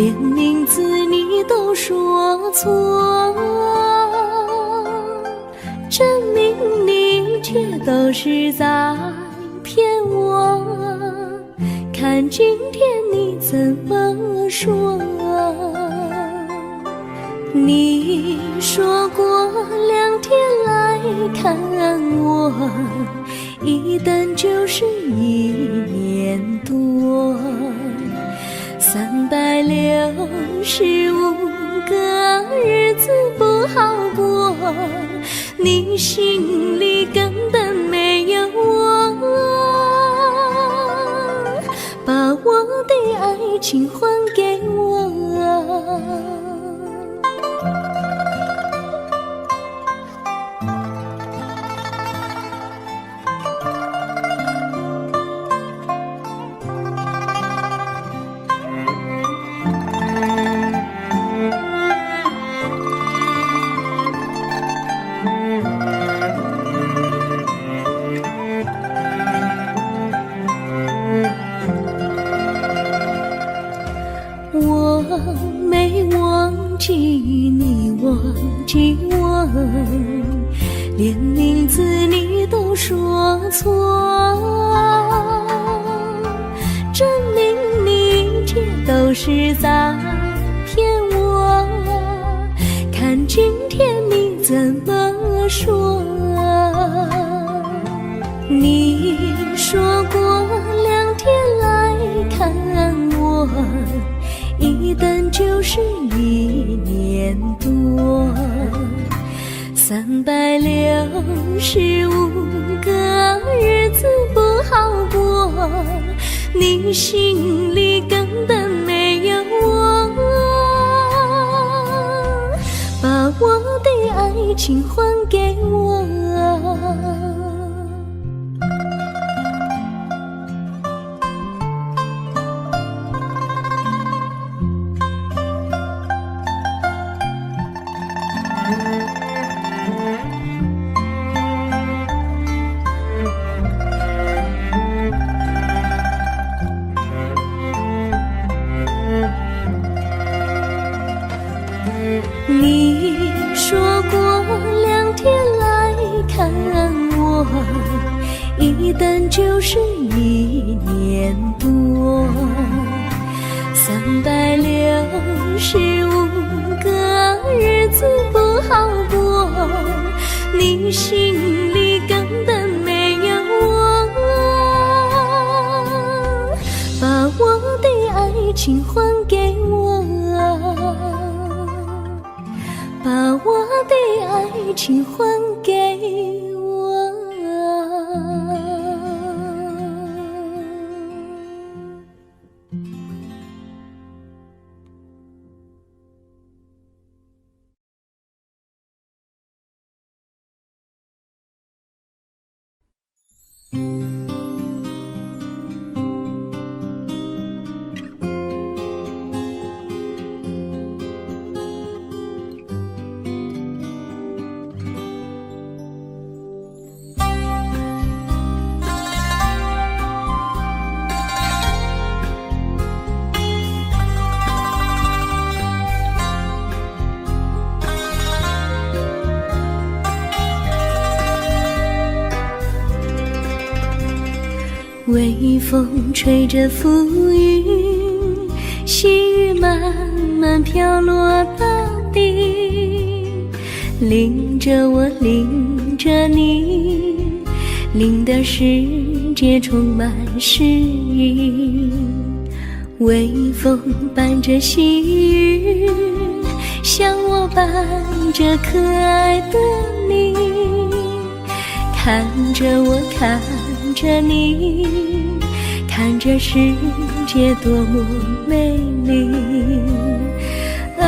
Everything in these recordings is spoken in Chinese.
连名字你都说错，证明你却都是在骗我。看今天你怎么说？你说过2天来看我，一等就是1年多，365个日子不好过，你心里根本没有我，把我的爱情还给我。我没忘记你忘记我，连名字你都说错，证明你却都是在骗我。看今天你怎么说？你说过2天来看我，一等就是1年多，365个日子不好过，你心里根本没有我，把我的爱情还给我。你说过2天来看我，一等就是1年多，365个日子不好过，你心里根本没有我，把我的爱情还给我，把我的爱情还给我。微风吹着浮云，细雨慢慢飘落大地，淋着我，淋着你，淋的世界充满诗意。微风伴着细雨，像我伴着可爱的你，看着我，看着你，看着世界多么美丽啊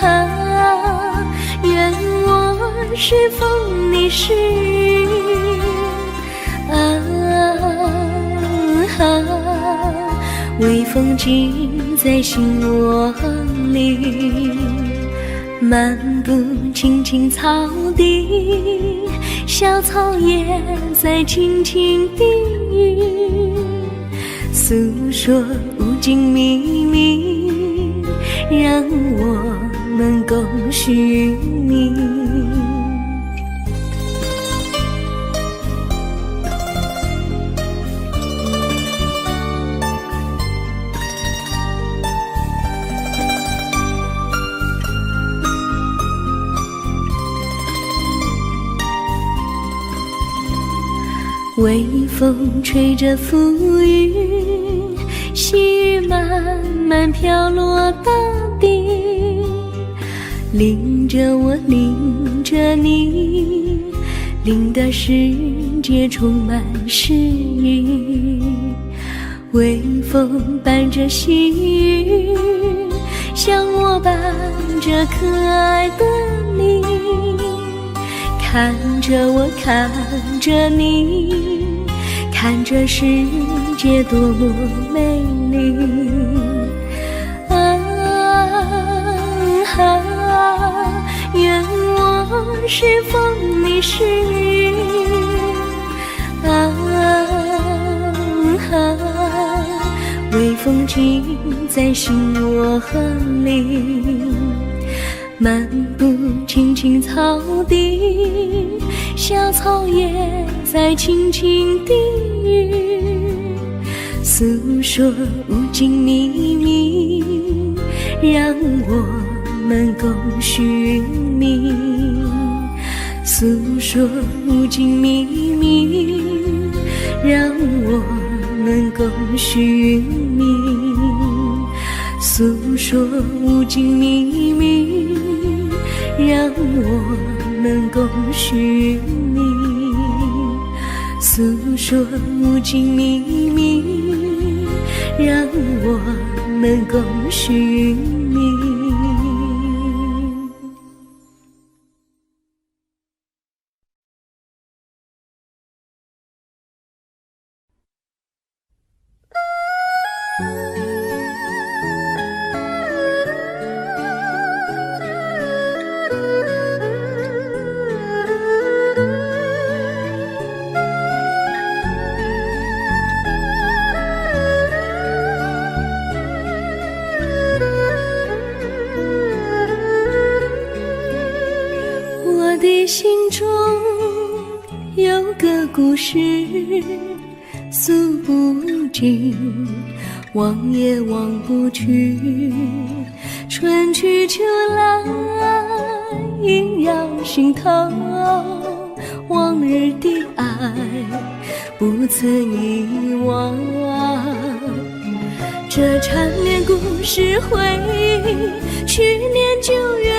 啊！愿我是风，你是雨啊啊！微风记在心窝里，漫步青青草地，小草也在轻轻低语，诉说无尽秘密，让我们共许命。微风吹着浮云，细雨慢慢飘落大地，淋着我，淋着你，淋的世界充满诗意。微风伴着细雨，像我伴着可爱的你，看着我，看着你，看这世界多么美丽。愿我是风，你是雨。微风尽在心窝里，漫步青青草地，小草也在轻轻低语，诉说无尽秘密，让我们共许命。诉说无尽秘密，让我们共许命。诉说无尽秘密，让我们共许命。诉说无尽秘密，让我们共许命。我的心中有个故事，诉不尽，忘也忘不去。春去秋来，萦绕心头，往日的爱不曾遗忘。这缠绵故事回忆，去年9月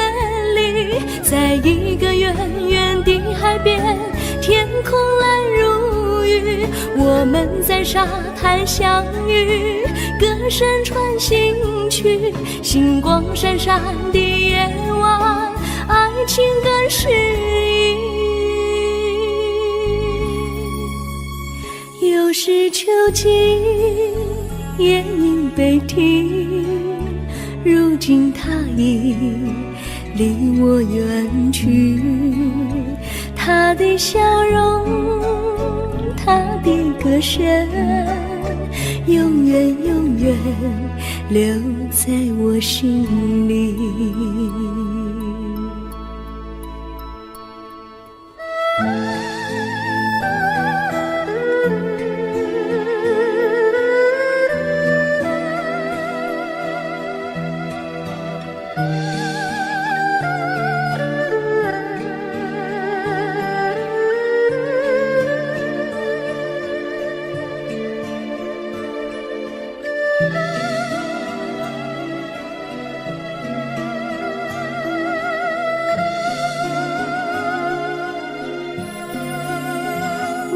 里，在一个远远的海边，天空蓝如玉，我们在沙滩相遇，歌声传心曲，星光闪闪的夜晚，爱情更诗意。又是秋季，夜莺悲啼，如今他已离我远去，他的笑容，他的歌声，永远永远留在我心里。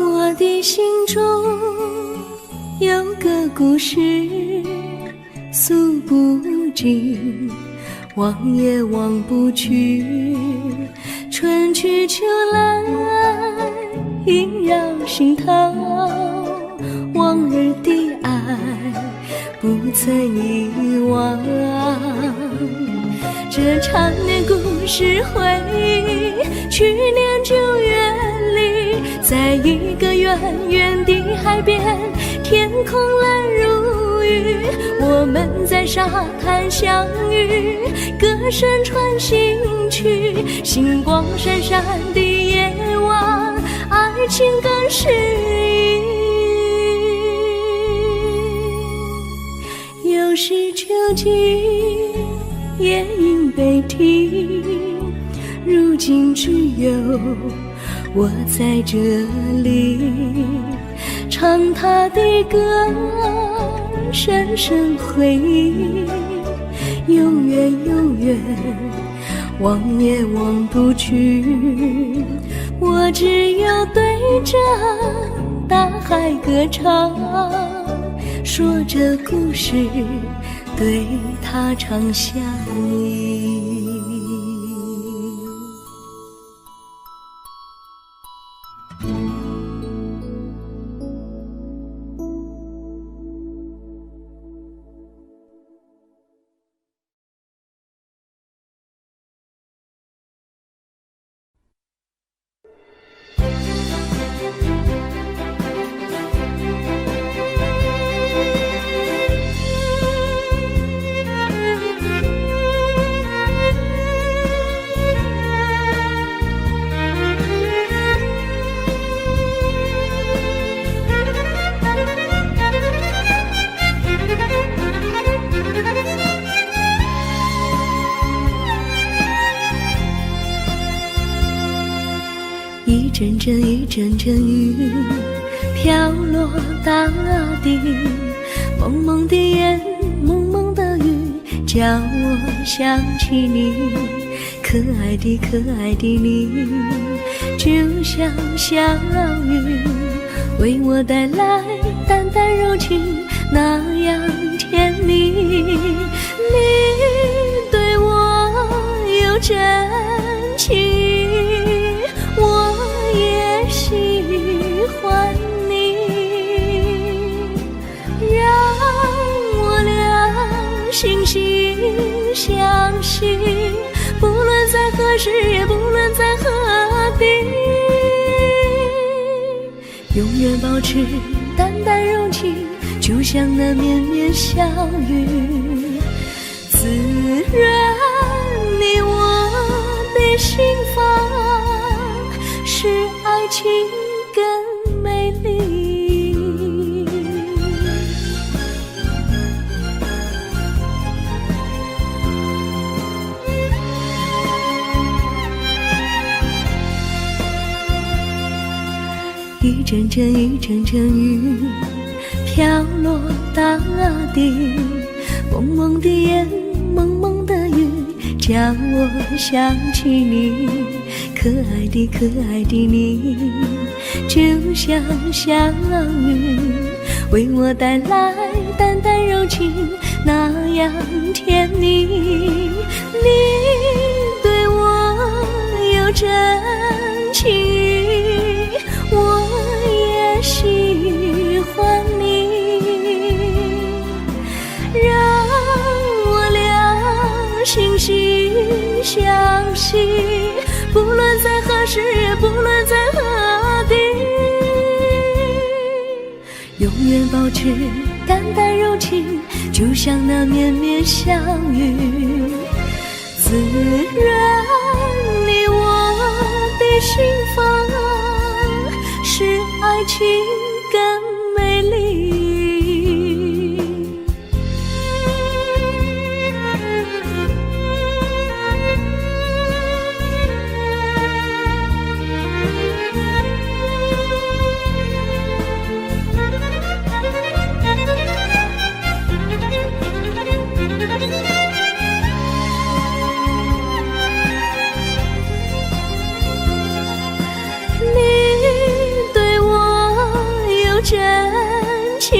我的心中有个故事，诉不尽，忘也忘不去。春去秋来，萦绕心头，往日的爱不曾遗忘。这缠绵故事回忆，去年9月里，在一个远远的海边，天空蓝如雨，我们在沙滩相遇，歌声传心曲，星光闪闪的夜晚，爱情更诗意。又是秋季，夜莺北啼，如今只有我在这里，唱他的歌，深深回忆，永远永远，望也望不去。我只有对着大海歌唱，说着故事，对他唱相依。一阵阵一阵阵雨飘落大地，蒙蒙的烟，蒙蒙的雨，叫我想起你，可爱的可爱的你，就像小雨，为我带来淡淡柔情，那样甜蜜。你对我有真情，我也喜欢你，让我俩惺惺相惜，不论在何时，也不论在何地，永远保持淡淡柔情，就像那绵绵小雨，滋润你我的心房，使爱情更美丽。一阵阵一阵阵雨飘落大地，蒙蒙的烟，蒙蒙的雨，叫我想起你，可爱的可爱的你，就像小雨，为我带来淡淡柔情，那样甜蜜。你对我有真情，我也喜欢你，让我俩惺惺相惜，不论在何时，也不论在何地，永远保持淡淡柔情，就像那绵绵小雨，滋润你我的心房，使爱情更美丽。真情，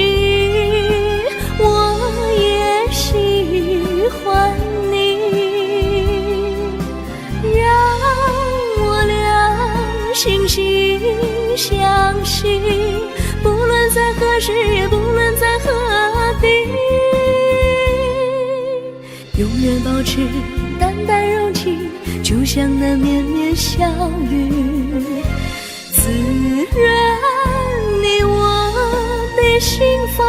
我也喜欢你，让我俩惺惺相惜，不论在何时，也不论在何地，永远保持淡淡柔情，就像那绵绵小雨，滋润你我的别心房，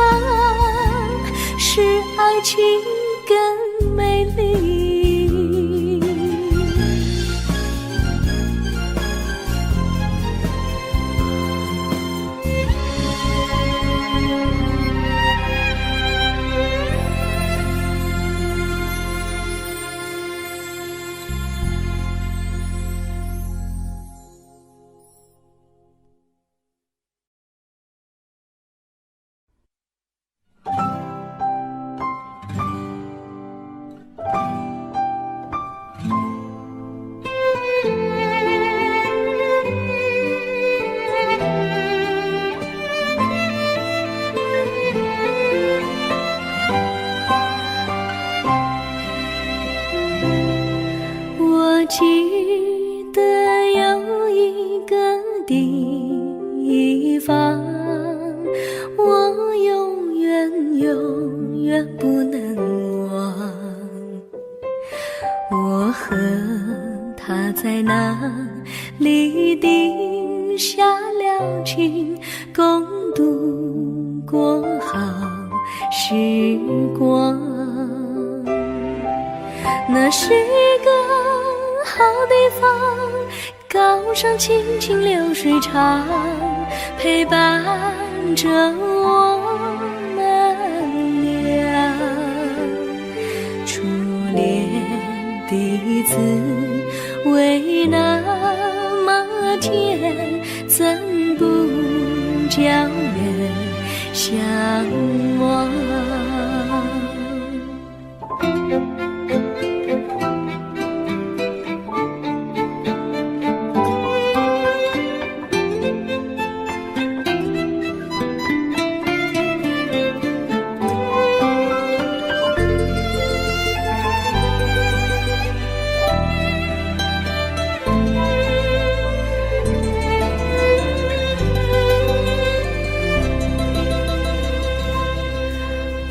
使爱情更美丽。我记得有一个地方，我永远不能忘。我和他在那里定下了情，共度过好时光。那是一个好地方，高山青青流水长，陪伴着我们俩。初恋的滋味那么甜，怎不叫人向往？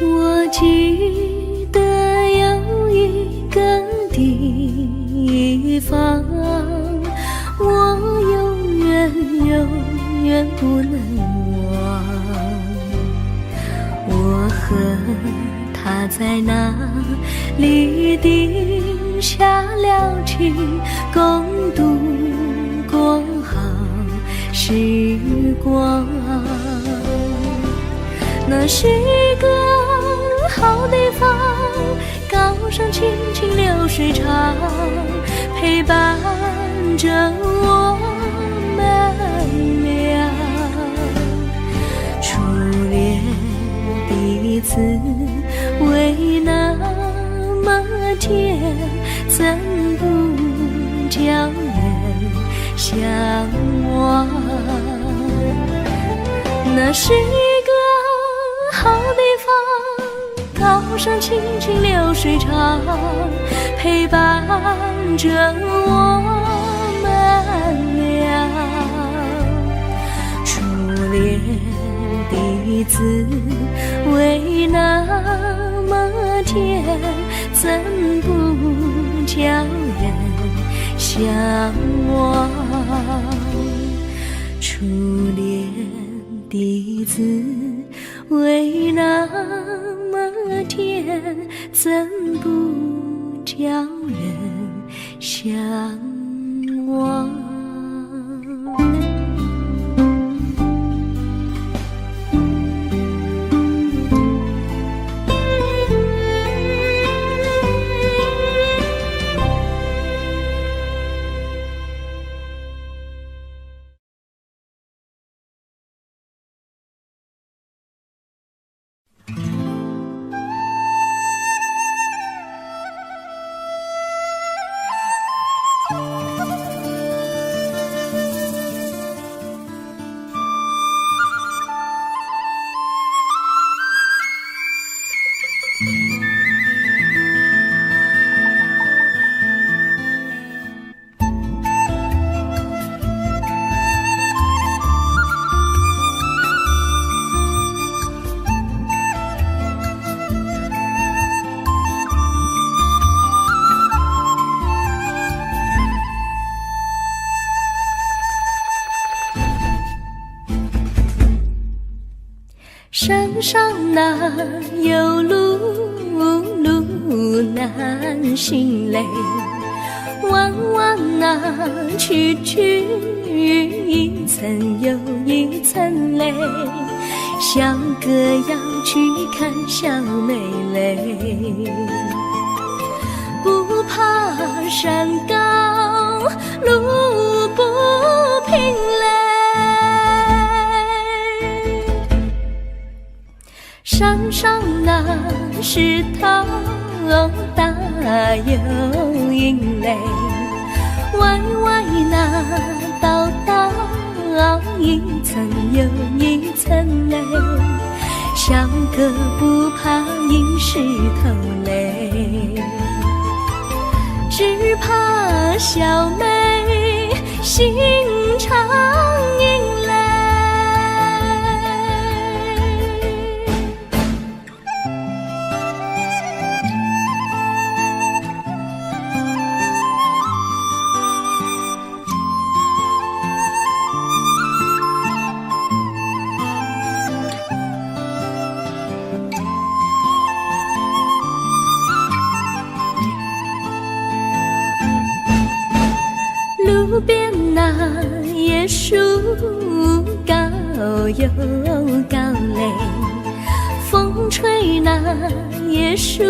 我记得有一个地方，我永远不能忘。我和他在那里定下了情，共度过好时光。那是一个好地方，高山青青流水长，陪伴着我们俩。初恋的滋味那么甜，怎不叫人向往？那是一个好地方，高山青青流水长，陪伴着我们俩。初恋的滋味那么甜，怎不叫人向往？初恋的滋味那么甜，怎不叫人向往？上哪有路，路难行嘞。弯弯哪曲曲，一层又一层嘞。小哥要去看小妹嘞，不怕山高路不平嘞。山上那石头大又硬嘞，歪歪那道道一层又一层嘞。小哥不怕硬石头嘞，只怕小妹心肠硬嘞。路边那椰树高又高嘞，风吹那椰树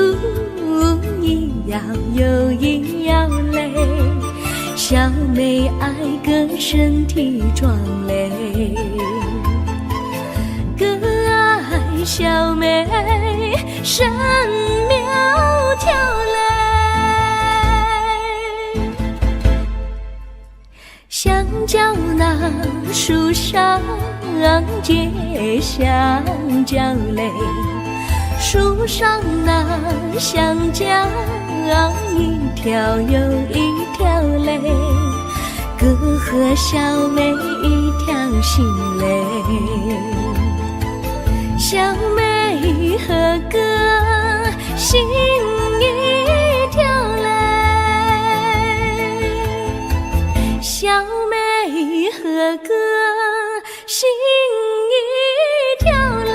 一摇又一摇嘞。小妹爱个身体壮嘞，哥爱小妹身苗条嘞。香蕉那树上结香蕉嘞，树上那香蕉一条又一条嘞，哥和小妹一条心嘞。小妹和哥心一条嘞，小妹和哥心一条嘞。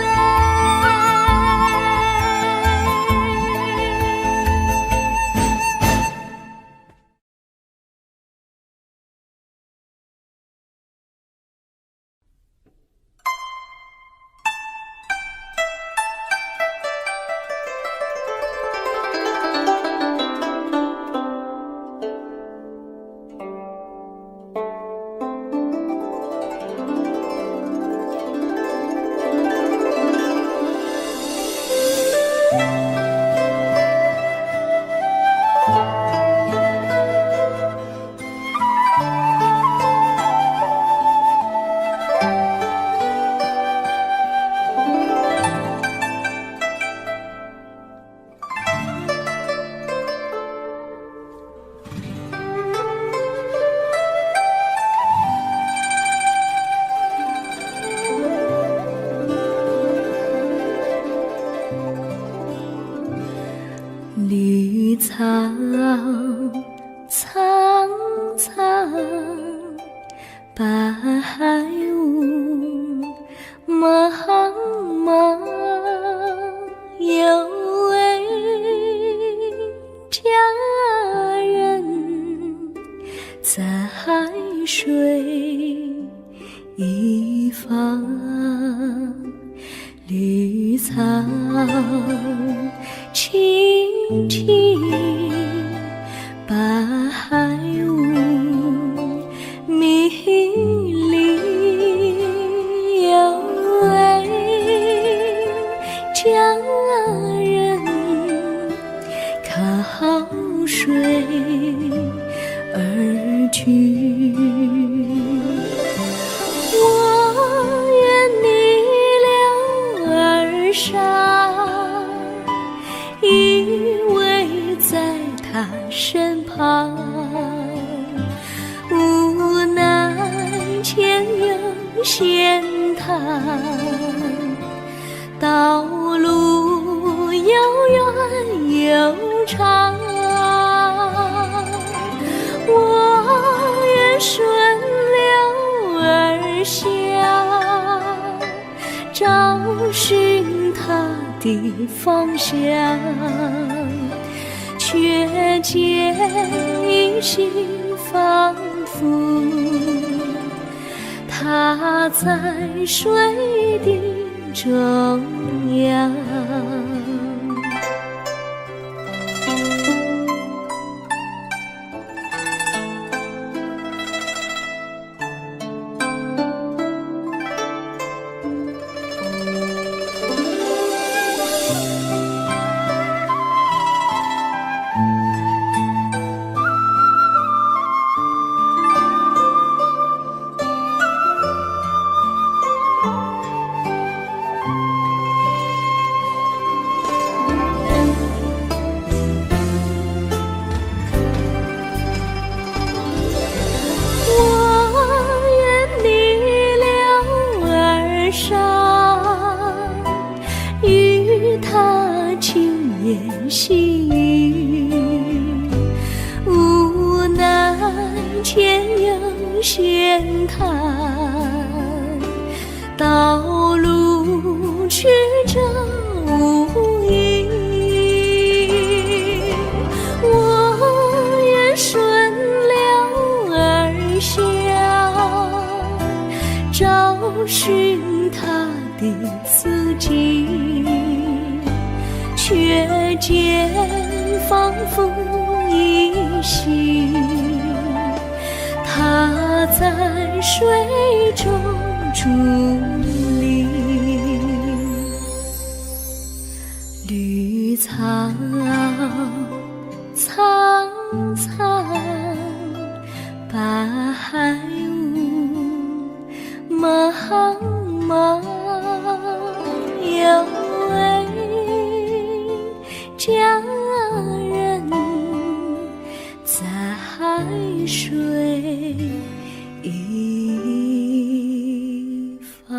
绿草苍苍，白雾茫茫，有位佳人在水一方。绿草青青，白雾迷离，有位佳人靠水而居。依偎在他身旁，无奈前有险滩，道路又远又长，我愿顺流而下，找寻他的方向，却见一心仿佛他在水的中央。细雨无奈前有险滩，道路曲折无依，我愿顺流而下，找寻他的足迹，却见仿佛依稀，他在水中伫立。绿草苍苍，白雾茫茫，有位佳人在海水一方。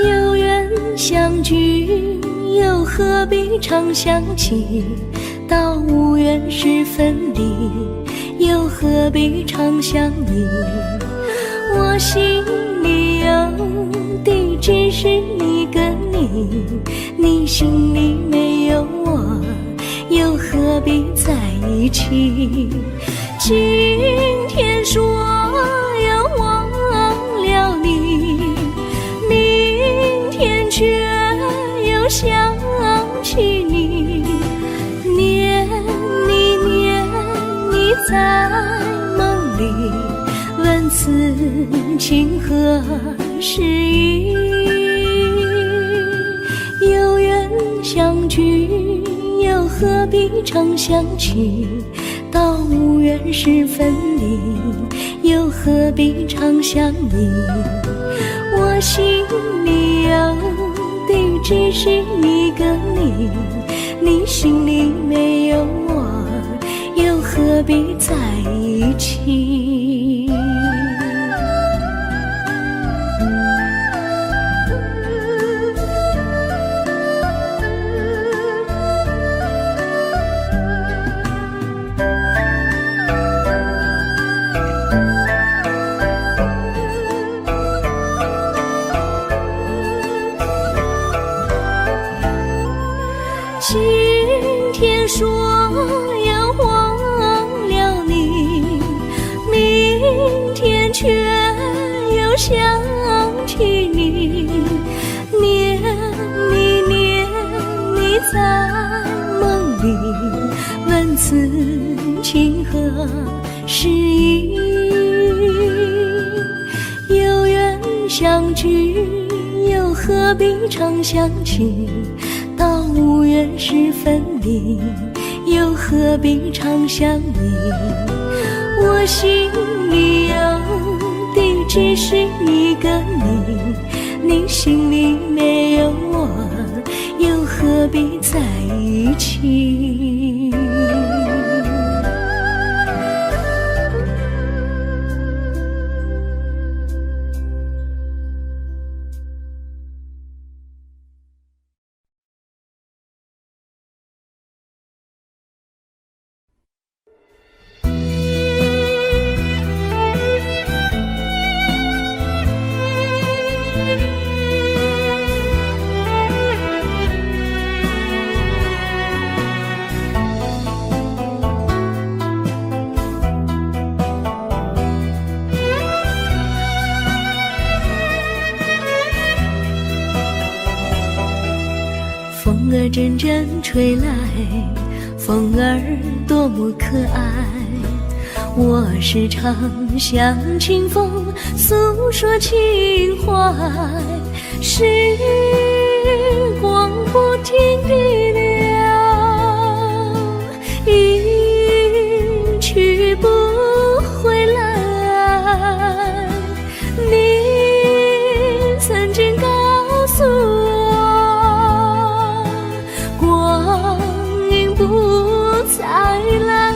有缘相聚，又何必常想起？到无缘时分离，又何必常想你？我心里有的只是一个你，你心里没有我，又何必在一起？今天说要忘了你，明天却又想起你，念你念你在梦里，问此情何时已？有缘相聚，又何必常想起？到无缘时分离，又何必常想你？我心里有的只是一个你，你心里没有我，又何必在一起？今天说要忘了你，明天却又想起你，念你念你在梦里，问此情何时已？有缘相聚，又何必常想起？到无缘时分离，又何必常想你？我心里有的只是一个你，你心里没有我，又何必在一起？风儿阵阵吹来，风儿多么可爱。我时常向清风诉说情怀，时光不停地流，一去不回来。你曾经告诉我，光阴不再来。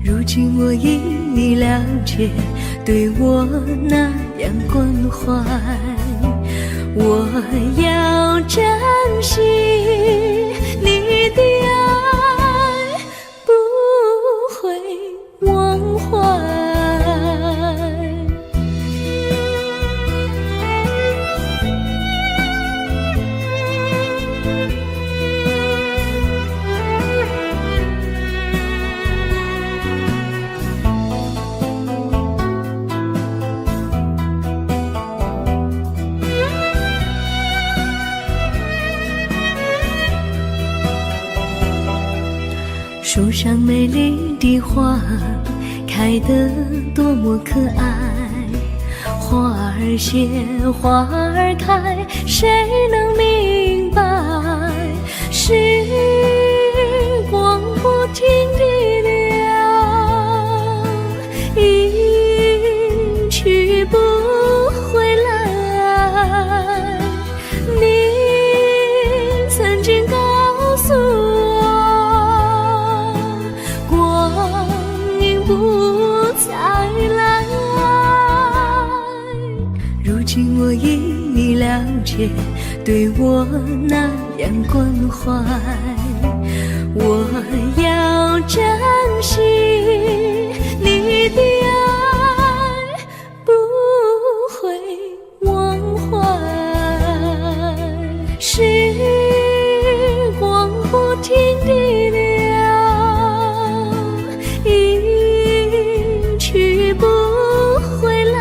如今我已了解，对我那样关怀，我要珍惜你的爱，不会忘怀。树上美丽的花开得多么可爱，花儿谢，花儿开，谁能明白？时光不停地流，一去不回来。你曾经告诉我，不再来。如今我已了解，对我那样关怀，我要珍惜你的爱，不会忘怀。时光不停地流，去不回来。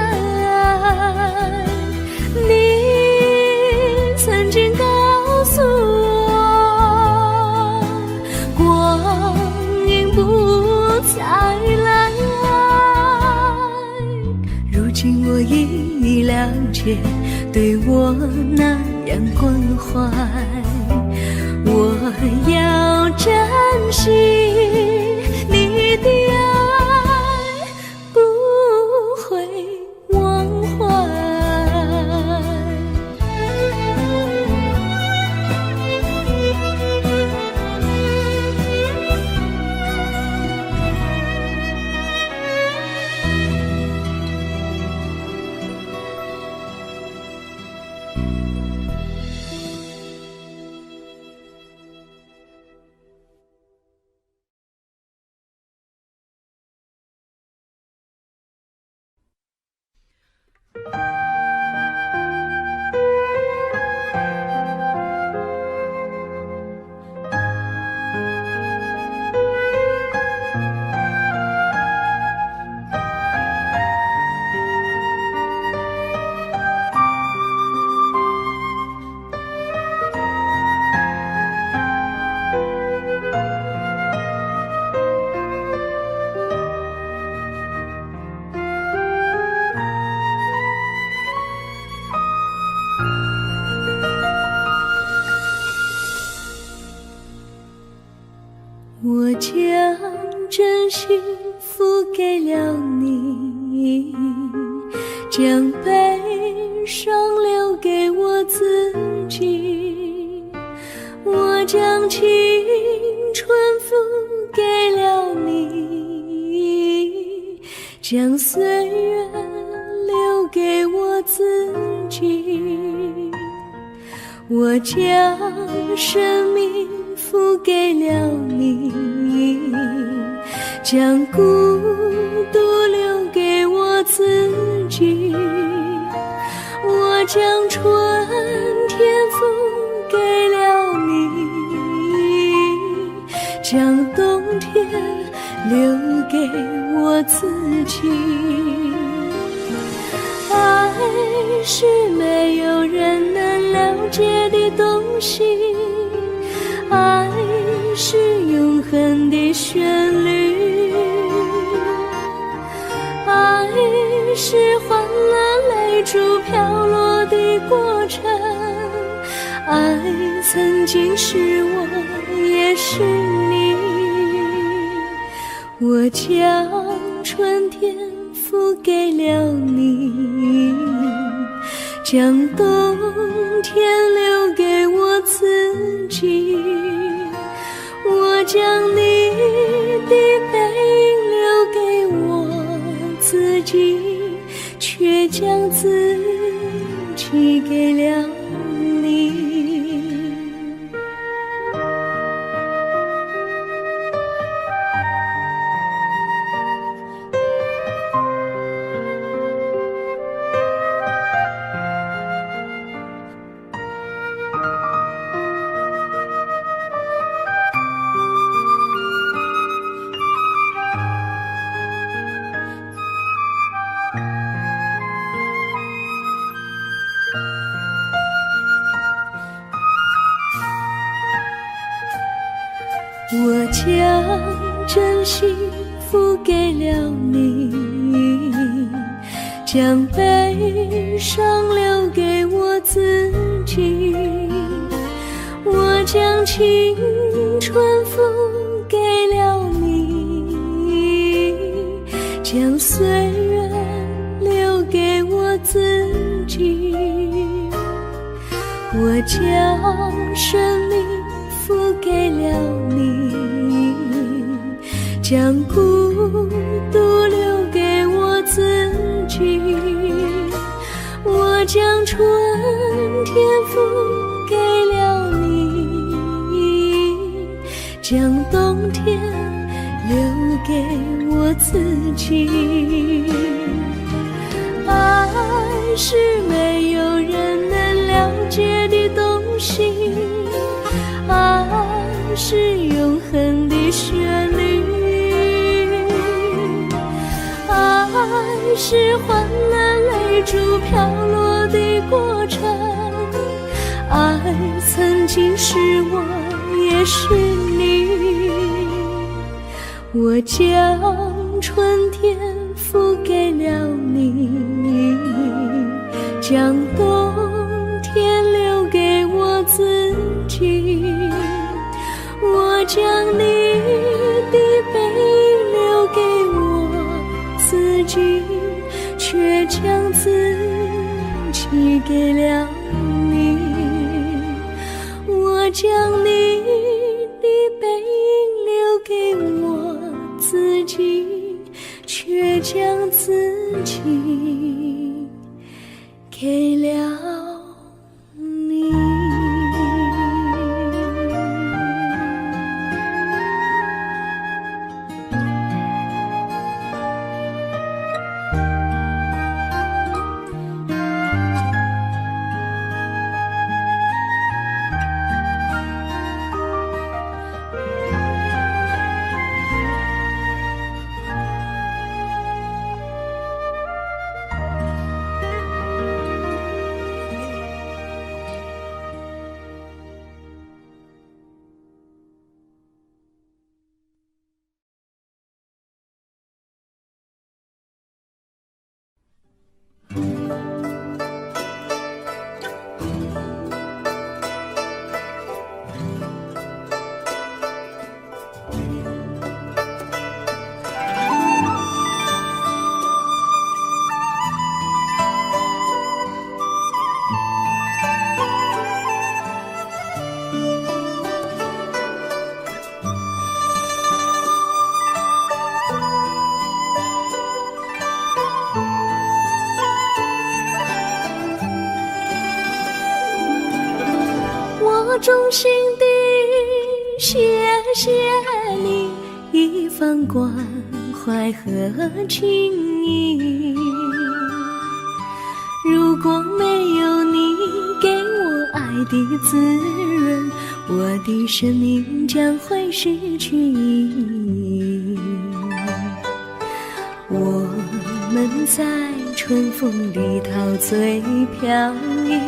你曾经告诉我，光阴不再来。如今我已了解，对我那样关怀，我要珍惜你的爱，不会忘怀。我将真心付给了你，将悲伤留给我自己，我将青春付给了你，将岁月留给我自己，我将生命付给了你，将孤独留给我自己，我将春天付给了你，将冬天留给我自己。爱是没有人能了解的东西，爱是永恒的旋律，爱是换了泪珠飘落的过程，爱曾经是我也是你，我将春天付给了你，将冬天留给我自己，我将你的背影留给我自己，却将自己给了你。我将真心付给了你，将悲伤留给我自己，我将青春付给了你，将岁月留给我自己，我将生命付给了你，将孤独留给我自己，我将春天付给了你，将冬天留给我自己。爱是没有人能了解的东西，爱是永恒的旋律，爱是换了泪珠飘落的过程，爱曾经是我也是你，我将春天付给了你，将冬天留给我自己，我将你的背影留给我自己，却将自己给了你，我将你的背影留给我自己，却将自己给了你。谢谢你一番关怀和情谊。如果没有你给我爱的滋润，我的生命将会失去意义。我们在春风里陶醉飘逸，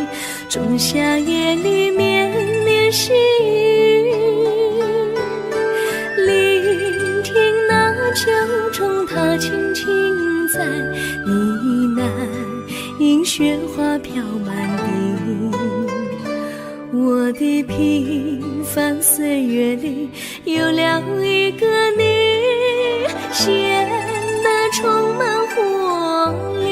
仲夏夜里绵绵细雨，聆听那秋虫它轻轻在呢喃，映雪花飘满地。我的平凡岁月里有了一个你，显得充满活力。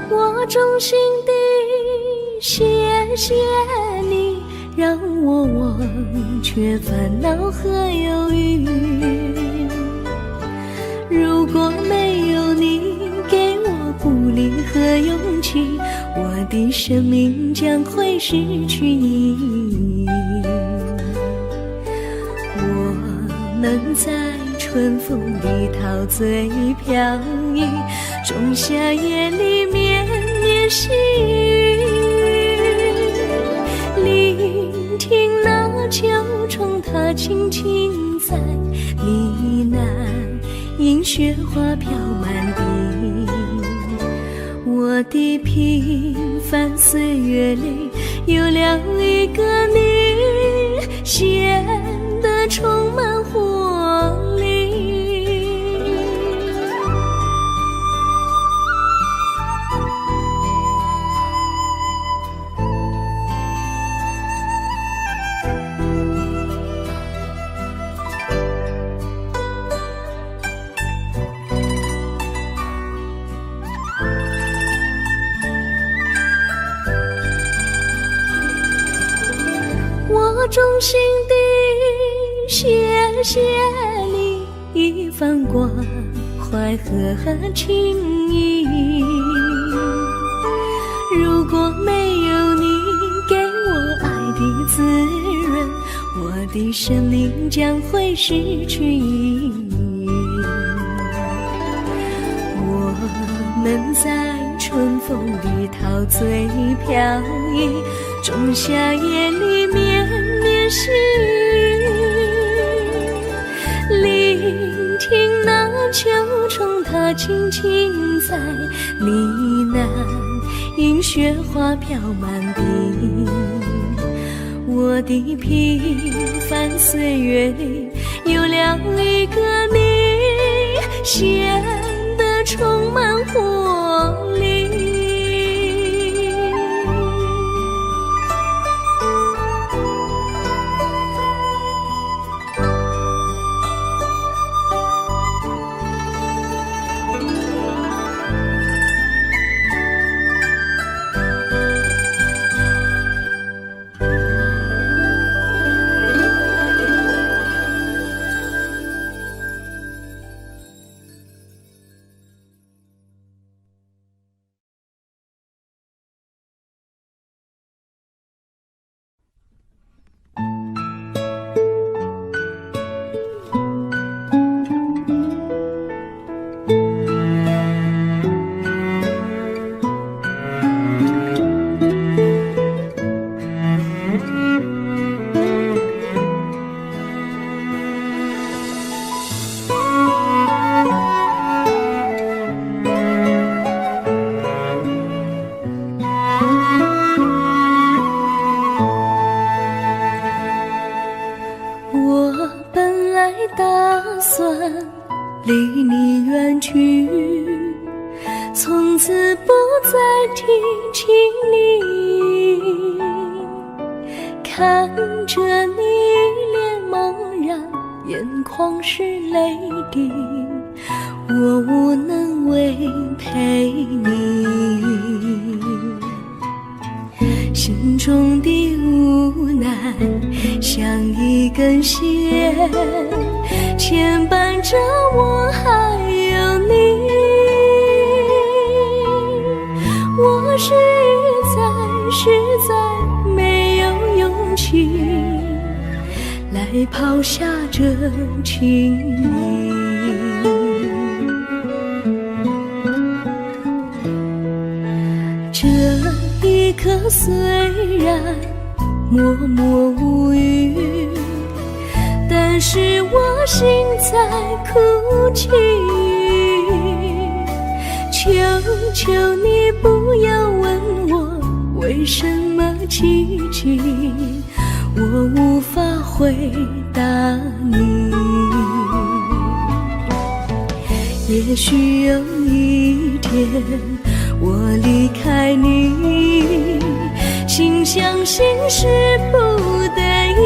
我衷心地谢谢你，让我忘却烦恼和忧郁。如果没有你给我鼓励和勇气，我的生命将会失去意义。我们在春风里陶醉飘逸，仲夏夜里绵绵细雨，聆听那秋虫它轻轻在呢喃，映雪花飘满地。我的平凡岁月里有了一个你，显得充满活力。我衷心地谢谢你一番关怀和情谊。如果没有你给我爱的滋润，我的生命将会失去意义。我们在春风里陶醉飘逸，仲夏夜里绵绵细雨，聆听那秋虫它轻轻在呢喃，映雪花飘满地。我的平凡岁月里有了一个你，显得充满活力。离你远去，从此不再提起你。看着你脸茫然，眼眶是泪滴，我无能为陪你，心中的无奈像一根线牵绊着我还有你。我实在没有勇气来抛下这情谊。这一刻虽然默默无语，但是我心在哭泣。求求你不要问我为什么奇迹，我无法回答你。也许有一天我离开你，心相信是不得已。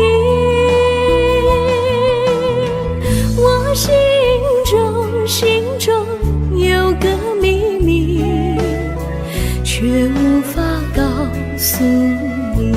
我心中有个秘密，却无法告诉你。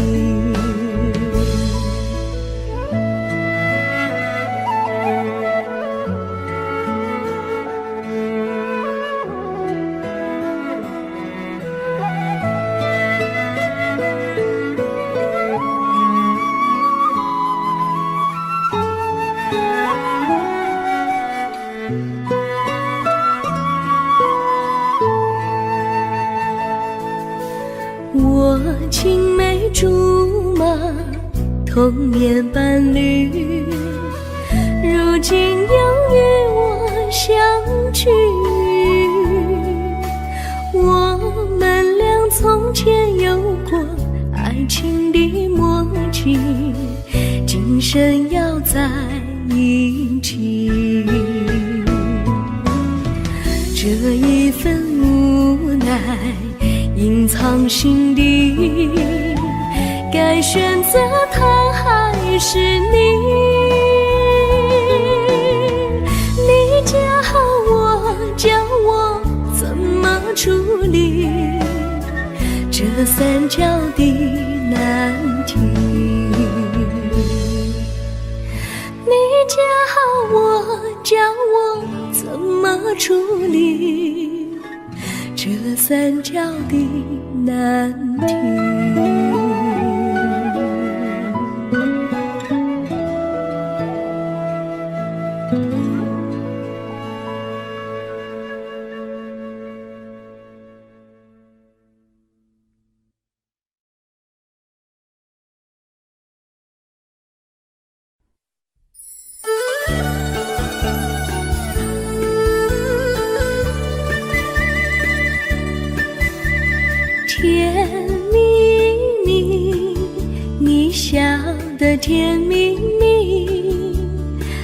我青梅竹马，童年伴侣，如今又与我相聚。我们俩从前有过爱情的默契，今生要在一起。这一份无奈隐藏心底，该选择他还是你？你教我怎么处理这三角的难题？你教我怎么处理这三角的难题？甜蜜蜜，你笑得甜蜜蜜，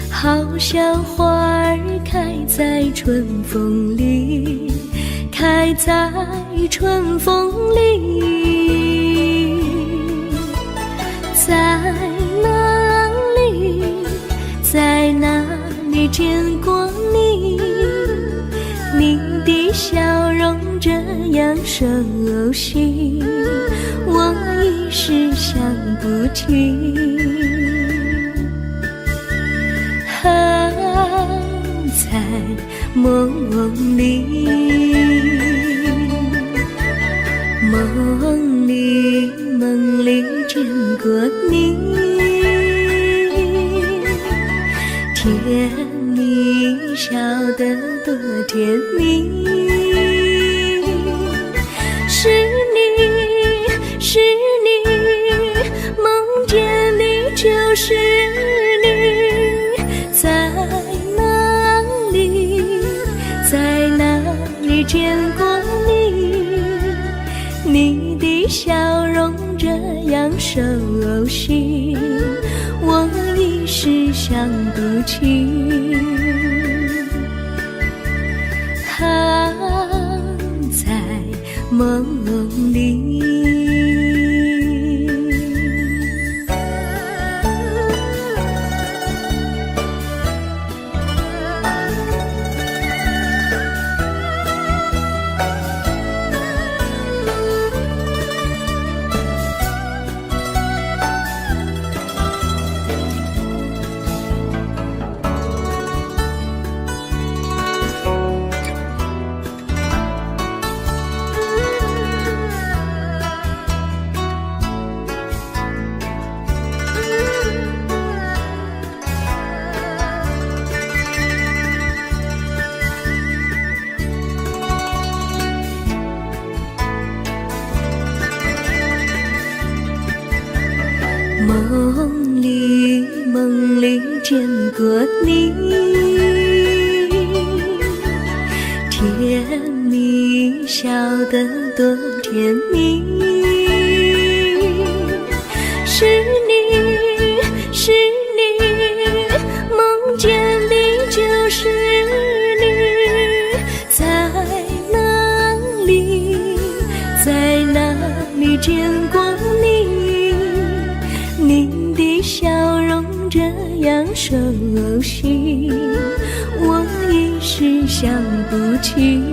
好像花儿开在春风里，开在春风里。在哪里，在哪里见过你？你的笑容这样熟悉，我一时想不起。还在梦里，梦里见过你，甜蜜笑得多甜蜜。是你，梦见你就是你，在哪里，在哪里见过你？你的笑容这样熟悉，我一时想不起。还在梦里。梦里见过你，甜蜜笑得多甜蜜，是你，是你，梦见的就是你，在哪里，在哪里见过你？你的笑容这样熟悉，我一时想不起。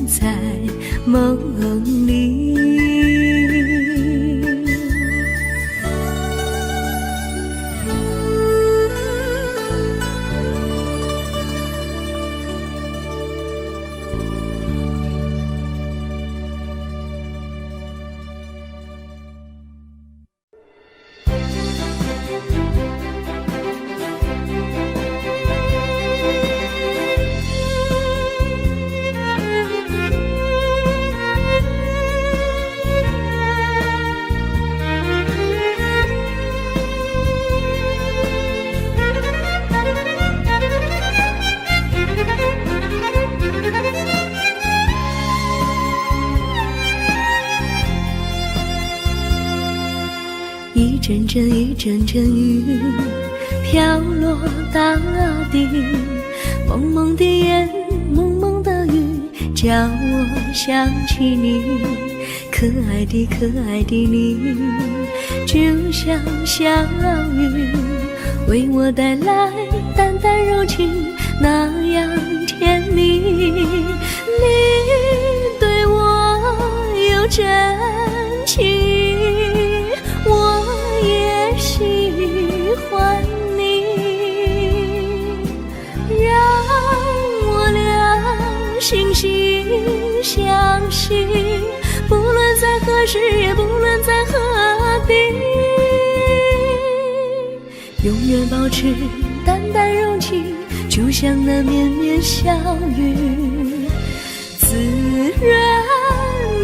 在梦里，一阵阵一阵阵雨飘落大地，蒙蒙的烟，蒙蒙的雨，叫我想起你，可爱的可爱的你，就像小雨，为我带来淡淡柔情，那样甜蜜。你对我有真情，我也喜欢你，让我俩惺惺相惜，不论在何时，也不论在何地，永远保持淡淡柔情，就像那绵绵小雨，滋润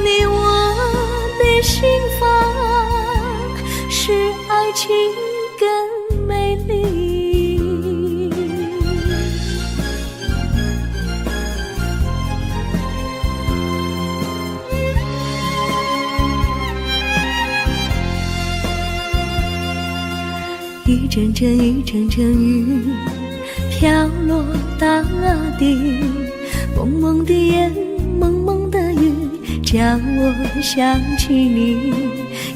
你我的心房，使爱情更美丽。一阵阵一阵阵雨飘落大地，蒙蒙的烟，蒙蒙的雨，叫我想起你，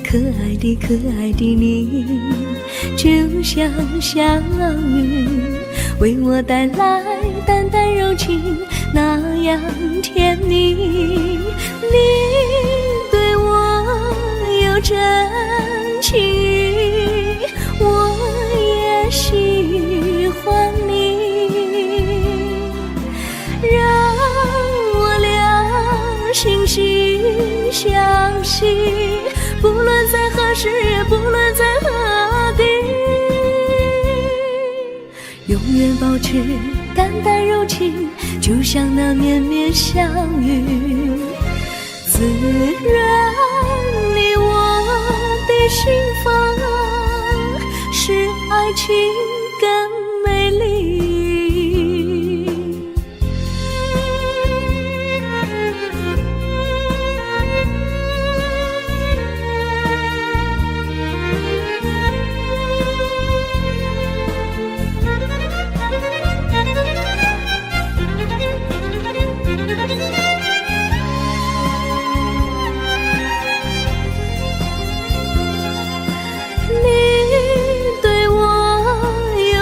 可爱的可爱的你，就像小雨，为我带来淡淡柔情，那样甜蜜。你对我有真情，我也喜欢你，让我俩惺惺相惜，不论在何时，也不论在何地，永远保持淡淡柔情，就像那绵绵小雨，滋润你我的心房，使爱情更美丽。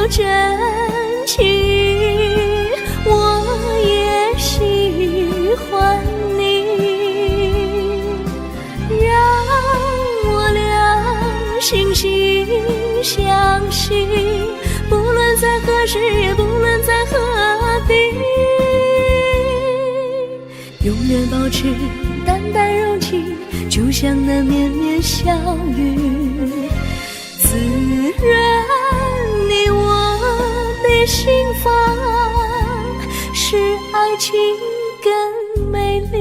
真情，我也喜欢你，让我俩惺惺相惜，不论在何时，也不论在何地，永远保持淡淡柔情，就像那绵绵小雨，滋润你我的心房，使爱情更美丽。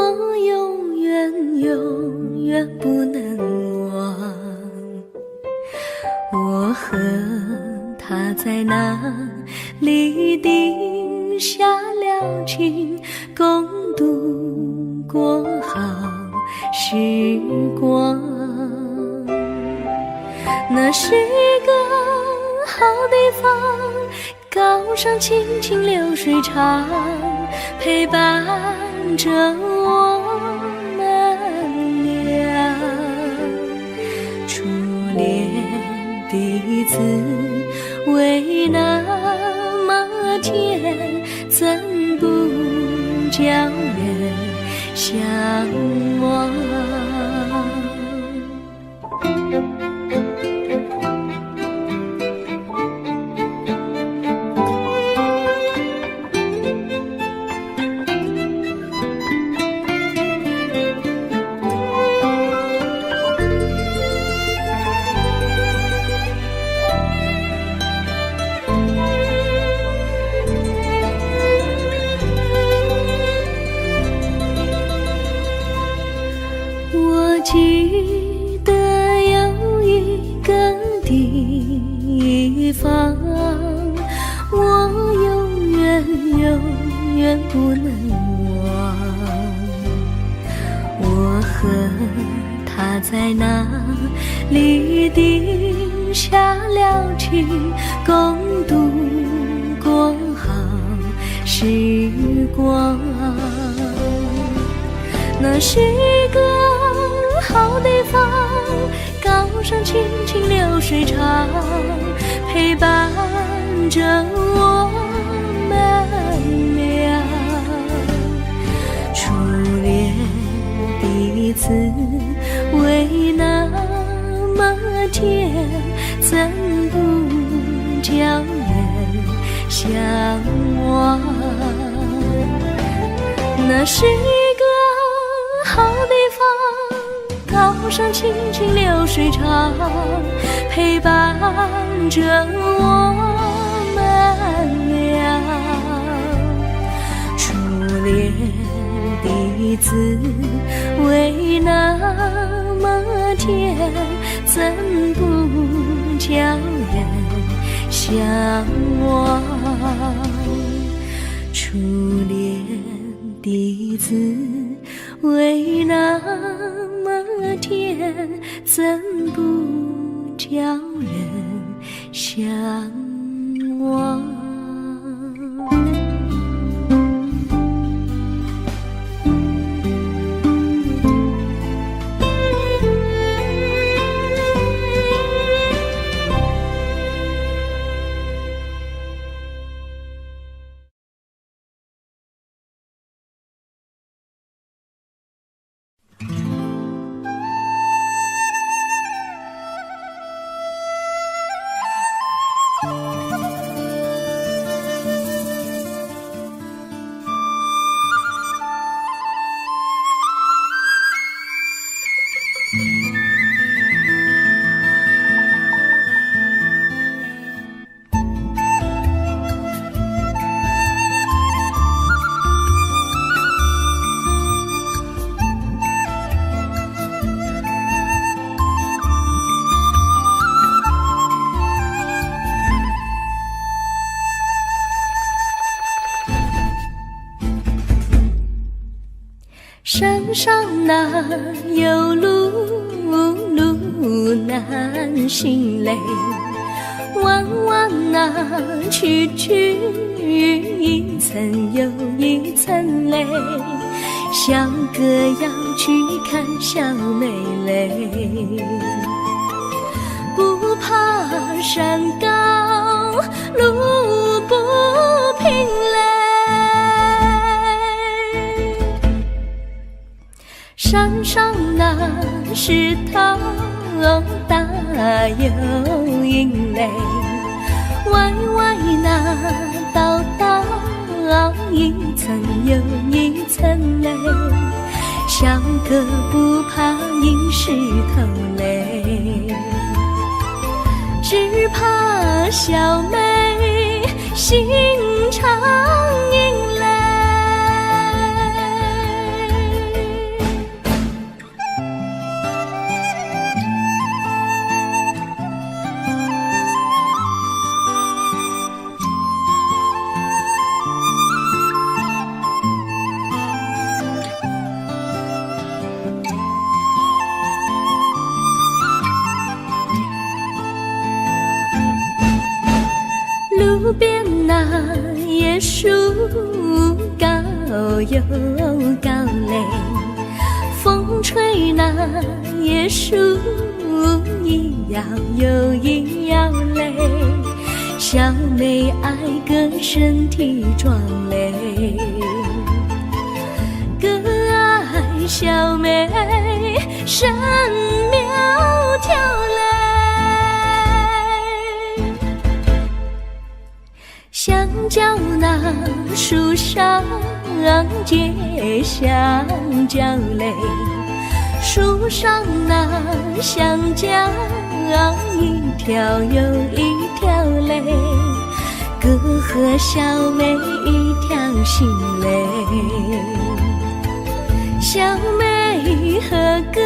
我永远永远不能忘。我和他在那里定下了情，共度过好时光。那是个好地方，高山青青流水长，陪伴着我们俩。初恋的滋味那么甜，怎不叫人向往？我记得有一个地方，我永远永远不能忘。我和他在那里定下了情，共度过好时光。那是个好地方，高山青青流水长，陪伴着我们俩。初恋的滋味那么甜，怎不叫人向往？那是一个好地方，高山青青流水长，陪伴着我们俩。初恋的滋味那么甜，怎不叫人向往？初恋的滋味那么甜，怎不叫人向往？山上哪有路，路难行嘞，弯弯哪曲曲，一层又一层嘞，小哥要去看小妹嘞，不怕山高路不平嘞，山上那石头大又硬嘞，歪歪那道道一层又一层嘞，小哥不怕硬石头嘞，只怕小妹心肠硬嘞。边那椰树高又高嘞，风吹那椰树一摇又一摇嘞，小妹爱个身体壮嘞，个爱小妹身苗条嘞，香蕉那树上结香蕉嘞，树上那香蕉一条又一条嘞，哥和小妹一条心嘞，小妹和哥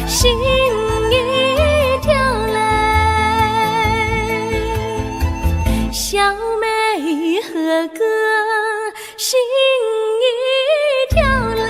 心一条嘞，小妹和哥心一条嘞。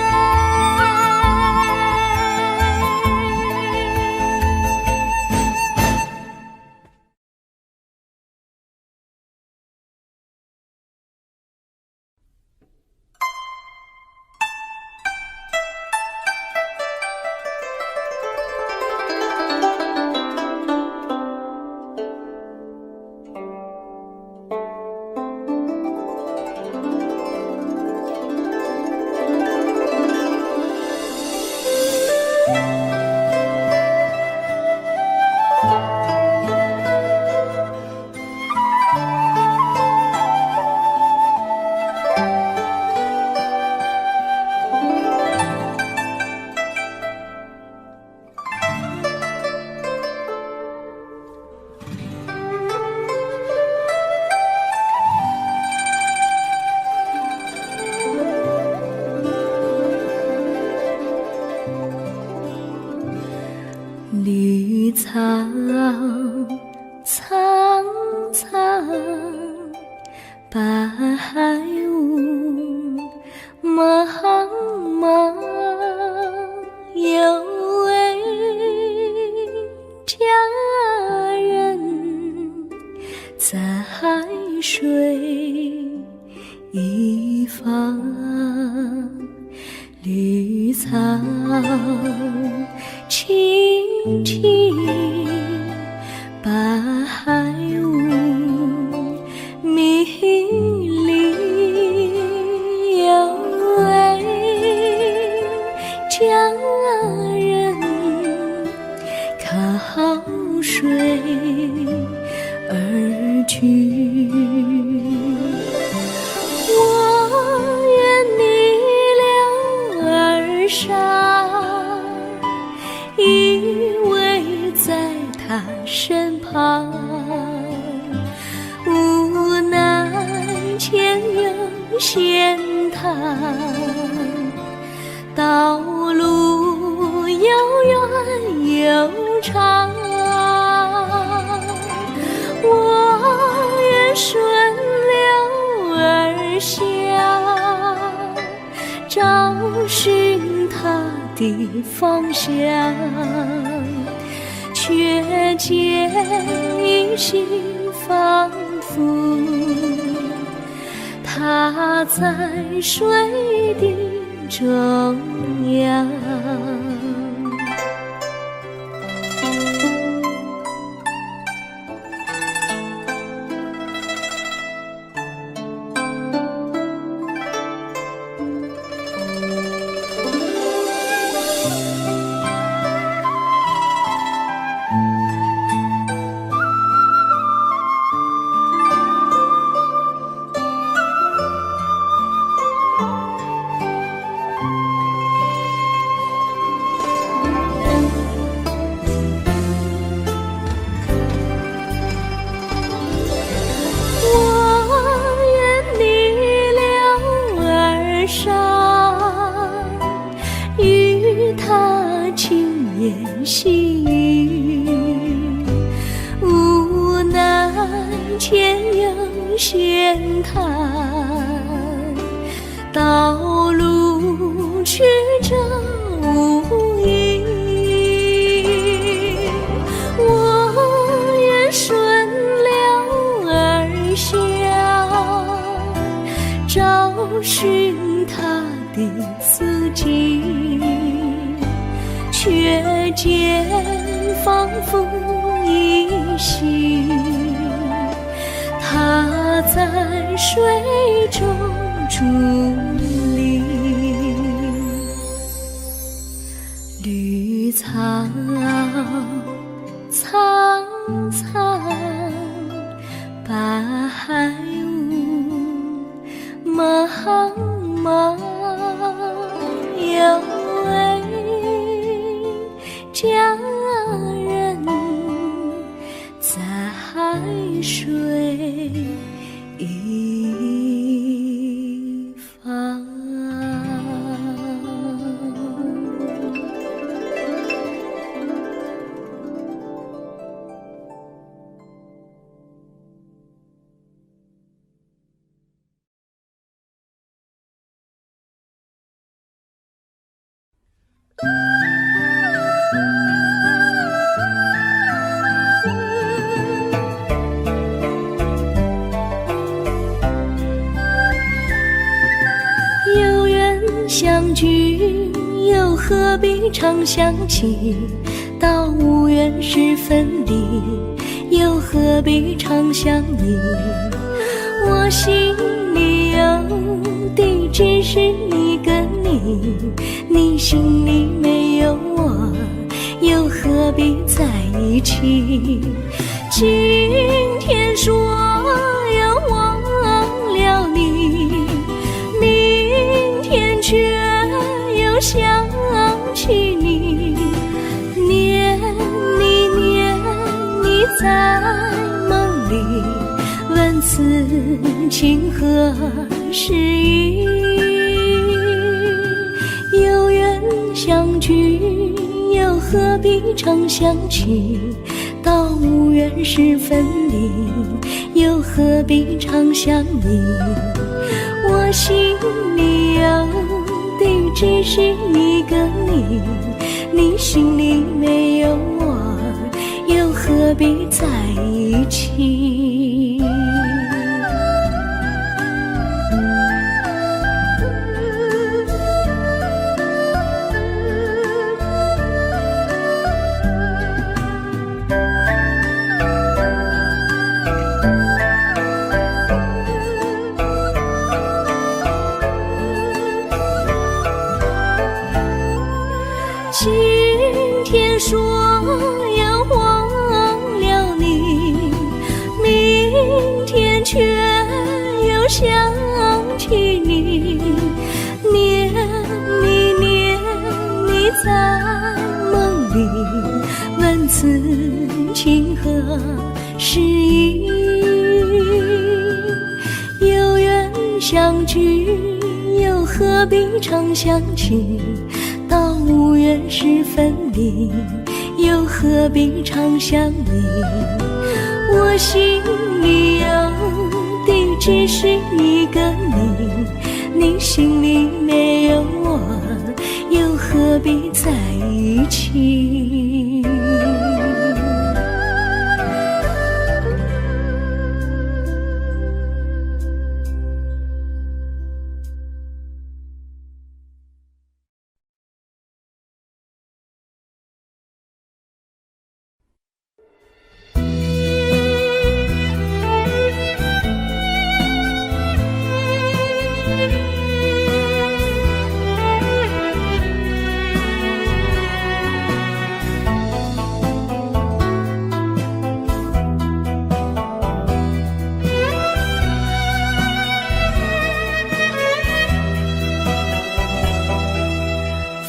绿草苍苍，白雾茫茫，有位佳人在水一方，绿草青青，白雾迷离，有位佳人靠水而居，我愿你留儿伤，依偎在他身旁，无奈前有险滩，道路又远又长，我愿顺流而下，找寻他的方向，却见一心仿佛他在水的中央。细雨，无奈前有险滩，道路曲折无依，我愿顺流而下，间仿佛依稀，他在水中伫立。绿草苍苍，白雾茫茫，有位佳人在海水一方。有缘相聚，又何必常想起？到无缘时分离，又何必常想你？我心里有的只是一个你，你心里没有我，又何必在一起？今天说要忘了你，明天却又想起你，念你念你在梦里，问此情何时已？有缘相聚，又何必常想起？到无缘时分离，又何必常想你？我心里有的只是一个你，你心里没有我，又何必在一起？今天说要忘了你，明天却又想起你，念你念你在梦里，问此情何时已？有缘相聚，又何必常想起？到无缘时分离，又何必常想你？我心里有的只是一个你，你心里没有我，又何必在一起？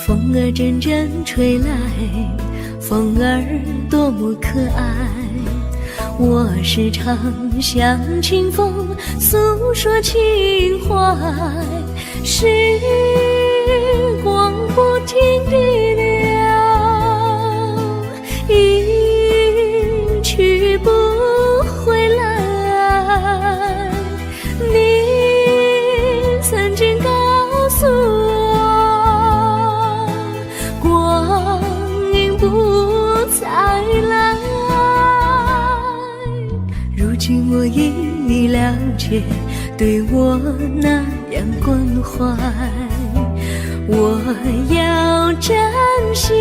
风儿阵阵吹来，风儿多么可爱。我时常向清风诉说情怀，时光不停地流，一去不回来。你曾经告诉我，光阴不再来。如今我已了解，对我那样关怀，我要珍惜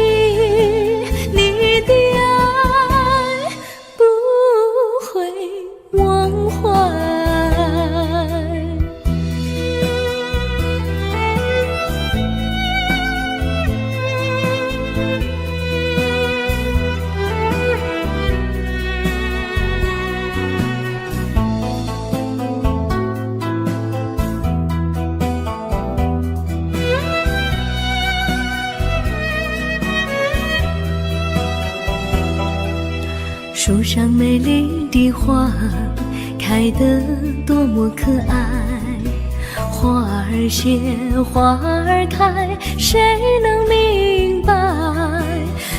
树上美丽的花开得多么可爱，花儿谢，花儿开，谁能明白？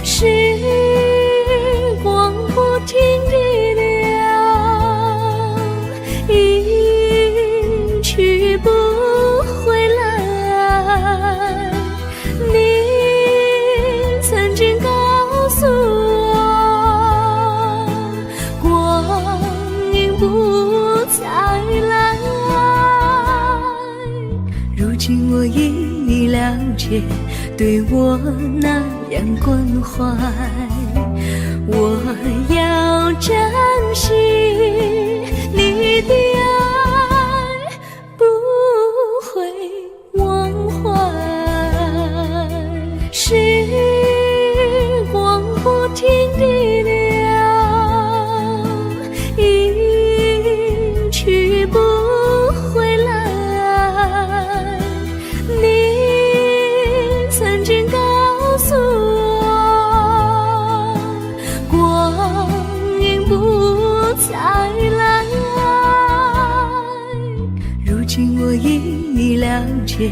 时光不停地流，一去不回来。你曾经告诉我，光阴不再来。如今我已了解，对我那样关怀，我要珍惜你的爱，不会忘怀。时光不停地流，一去不回来。你曾经告诉我，光阴不再来。如今我已了解，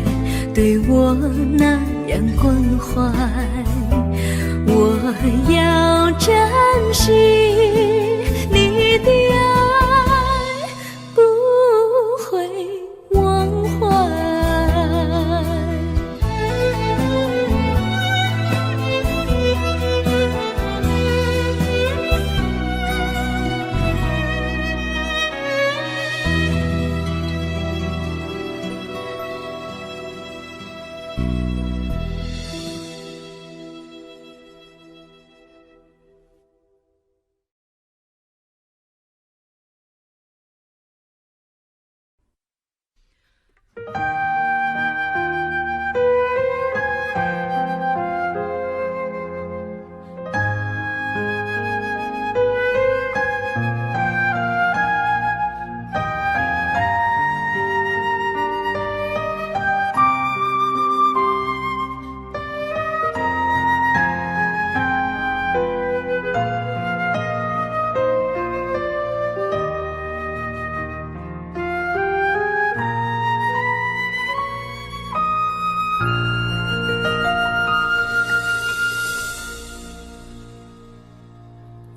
对我那样关怀，我要珍惜你的爱，不会忘怀。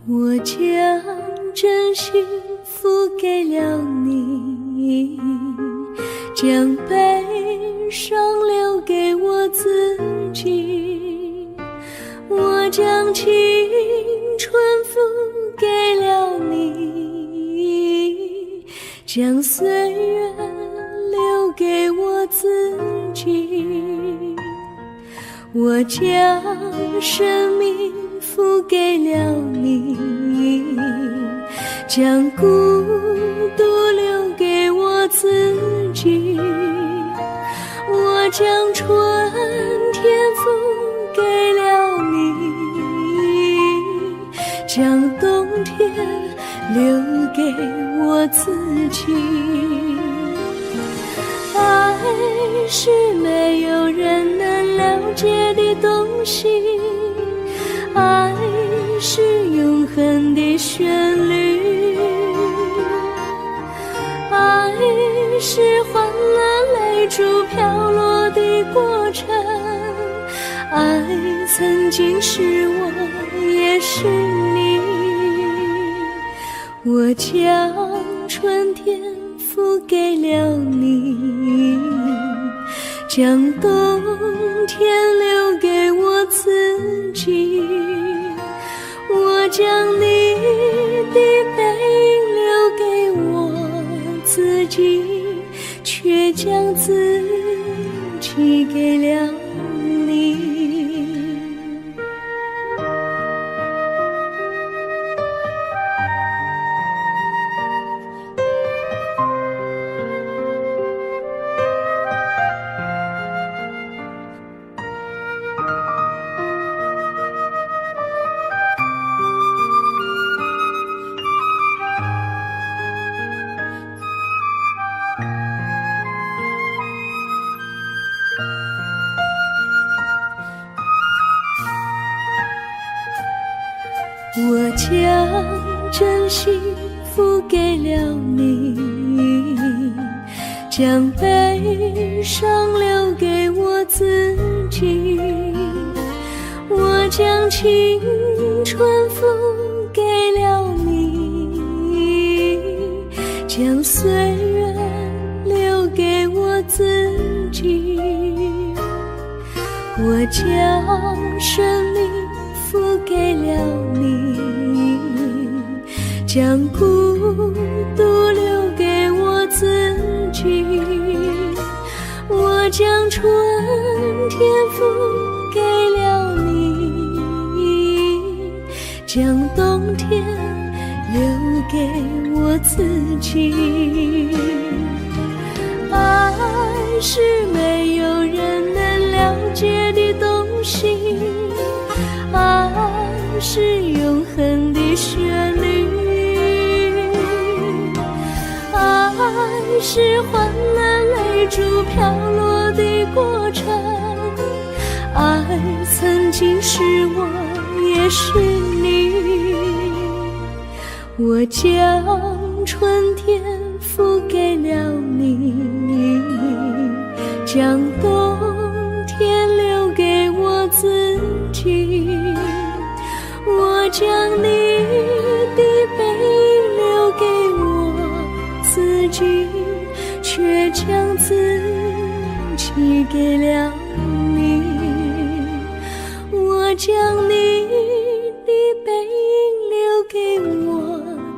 我将真心付给了你，将悲伤留给我自己。我将青春付给了你，将岁月留给我自己。我将生命付给了你，将孤独留给我自己。我将春天付给了你，将冬天留给我自己。爱是没有人能了解的东西，爱是永恒的旋律，爱是欢乐泪珠飘落的过程，爱曾经是我，也是你。我将春天付给了你，将冬天留给我自己。我将你的背影留给我自己，却将自己给了你。我将真心付给了你，将悲伤留给我自己。我将青春付给了你，将岁月留给我自己。我将生命付给了你，将孤独留给我自己。我将春天付给了你，将冬天留给我自己。爱是没有人能了解的东西，爱是永恒的旋律，爱是换了泪珠飘落的过程，爱曾经是我也是你。我将春天付给了你，将冬天留给我自己。我将你的背影留给我自己，却将自己给了你。我将你的背影留给我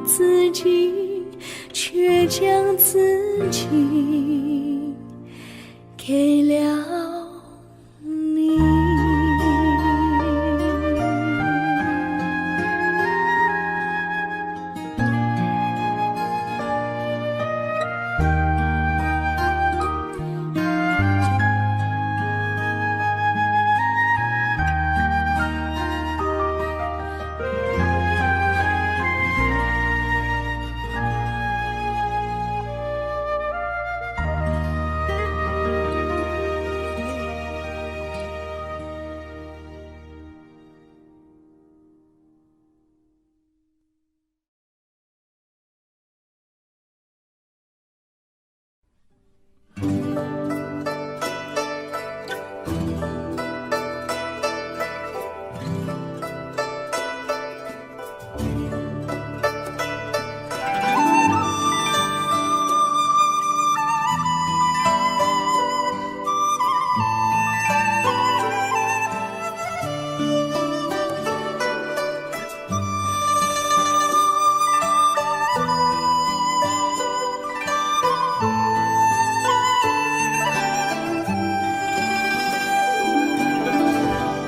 自己，却将自己给了你。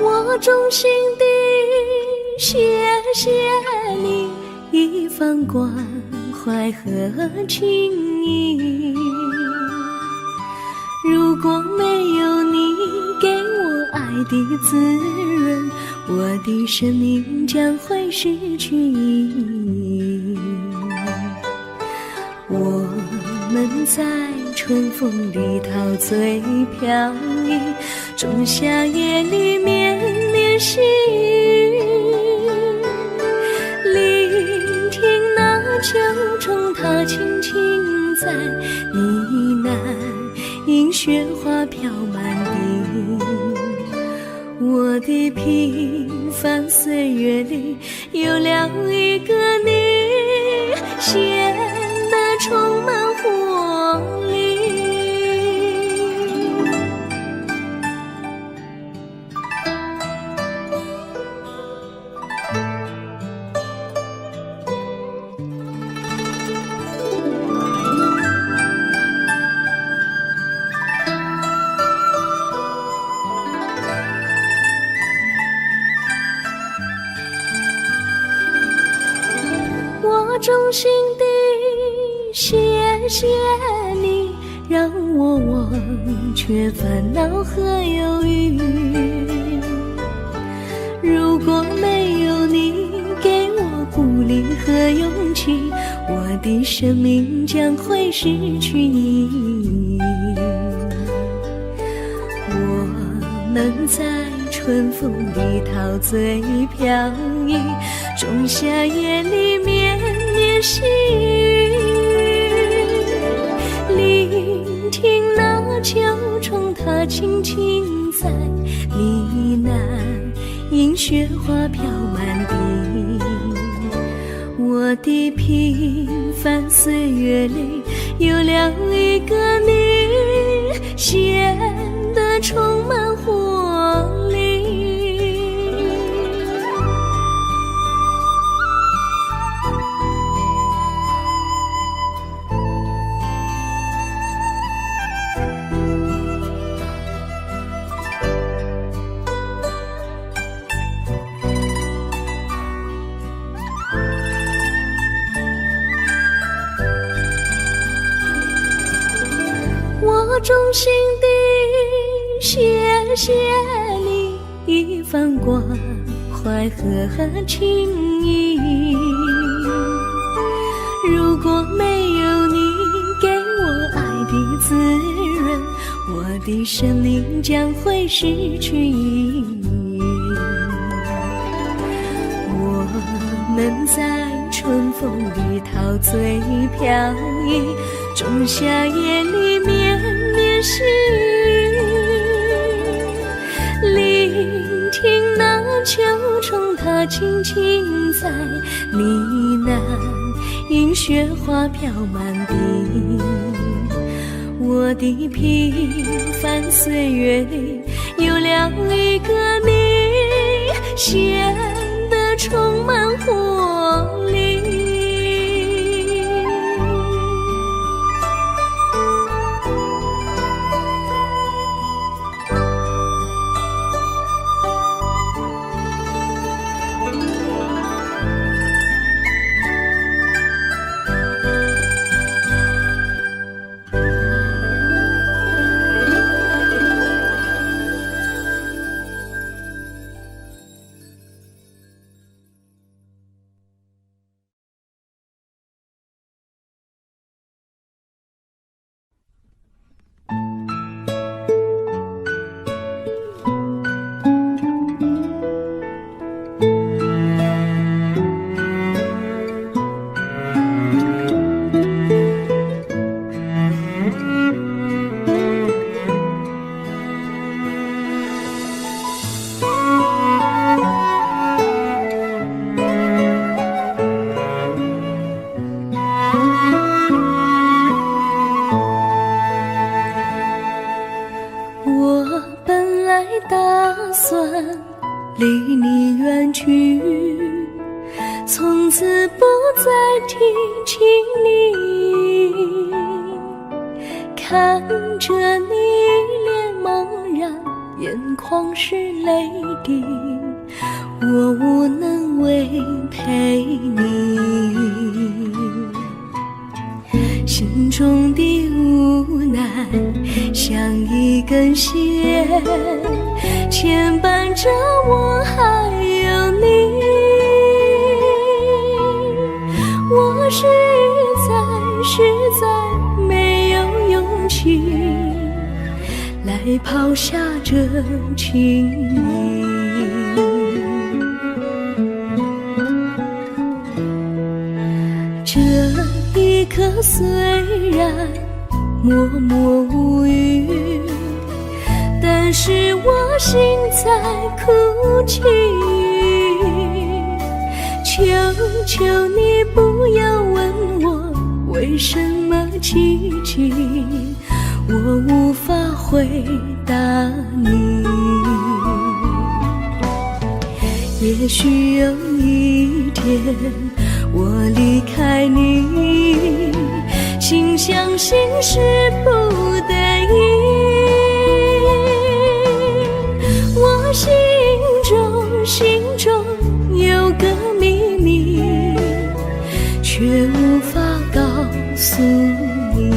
我衷心地谢谢你一番关怀和情谊，如果没有你给我爱的滋润，我的生命将会失去意义。我们在春风里陶醉飘逸，仲夏夜里绵绵细雨，聆听那秋虫它轻轻在呢喃，因雪花飘满地。我的平凡岁月里有了一个你，显得充满活力。我衷心地谢谢你，让我忘却烦恼和忧郁。如果没有你给我鼓励和勇气，我的生命将会失去意义。我们在春春风里陶醉飘逸，仲夏夜里绵绵细雨。聆听那秋虫它轻轻在呢喃，迎雪花飘满地。我的平凡岁月里有了一个你，显得充满活力。我衷心地谢谢你一番关怀和情谊，如果没有你给我爱的滋润，我的生命将会失去意义。我们在春风里陶醉飘逸，仲夏夜里绵绵细雨。聆听那秋虫它轻轻在呢喃，迎雪花飘满地。我的平凡岁月里有了一个你，显得充满活力。离你远去，从此不再提起你。看着你脸茫然，眼眶是泪滴，我无能为陪你。心中的无奈像一根线，牵绊着我还有你。我实在没有勇气来抛下这情谊。这一刻虽然默默无语，但是我心在哭泣。求求你不要问我为什么寂静，我无法回答你。也许有一天我离开你，心相信是不得已。我心中有个秘密，却无法告诉你。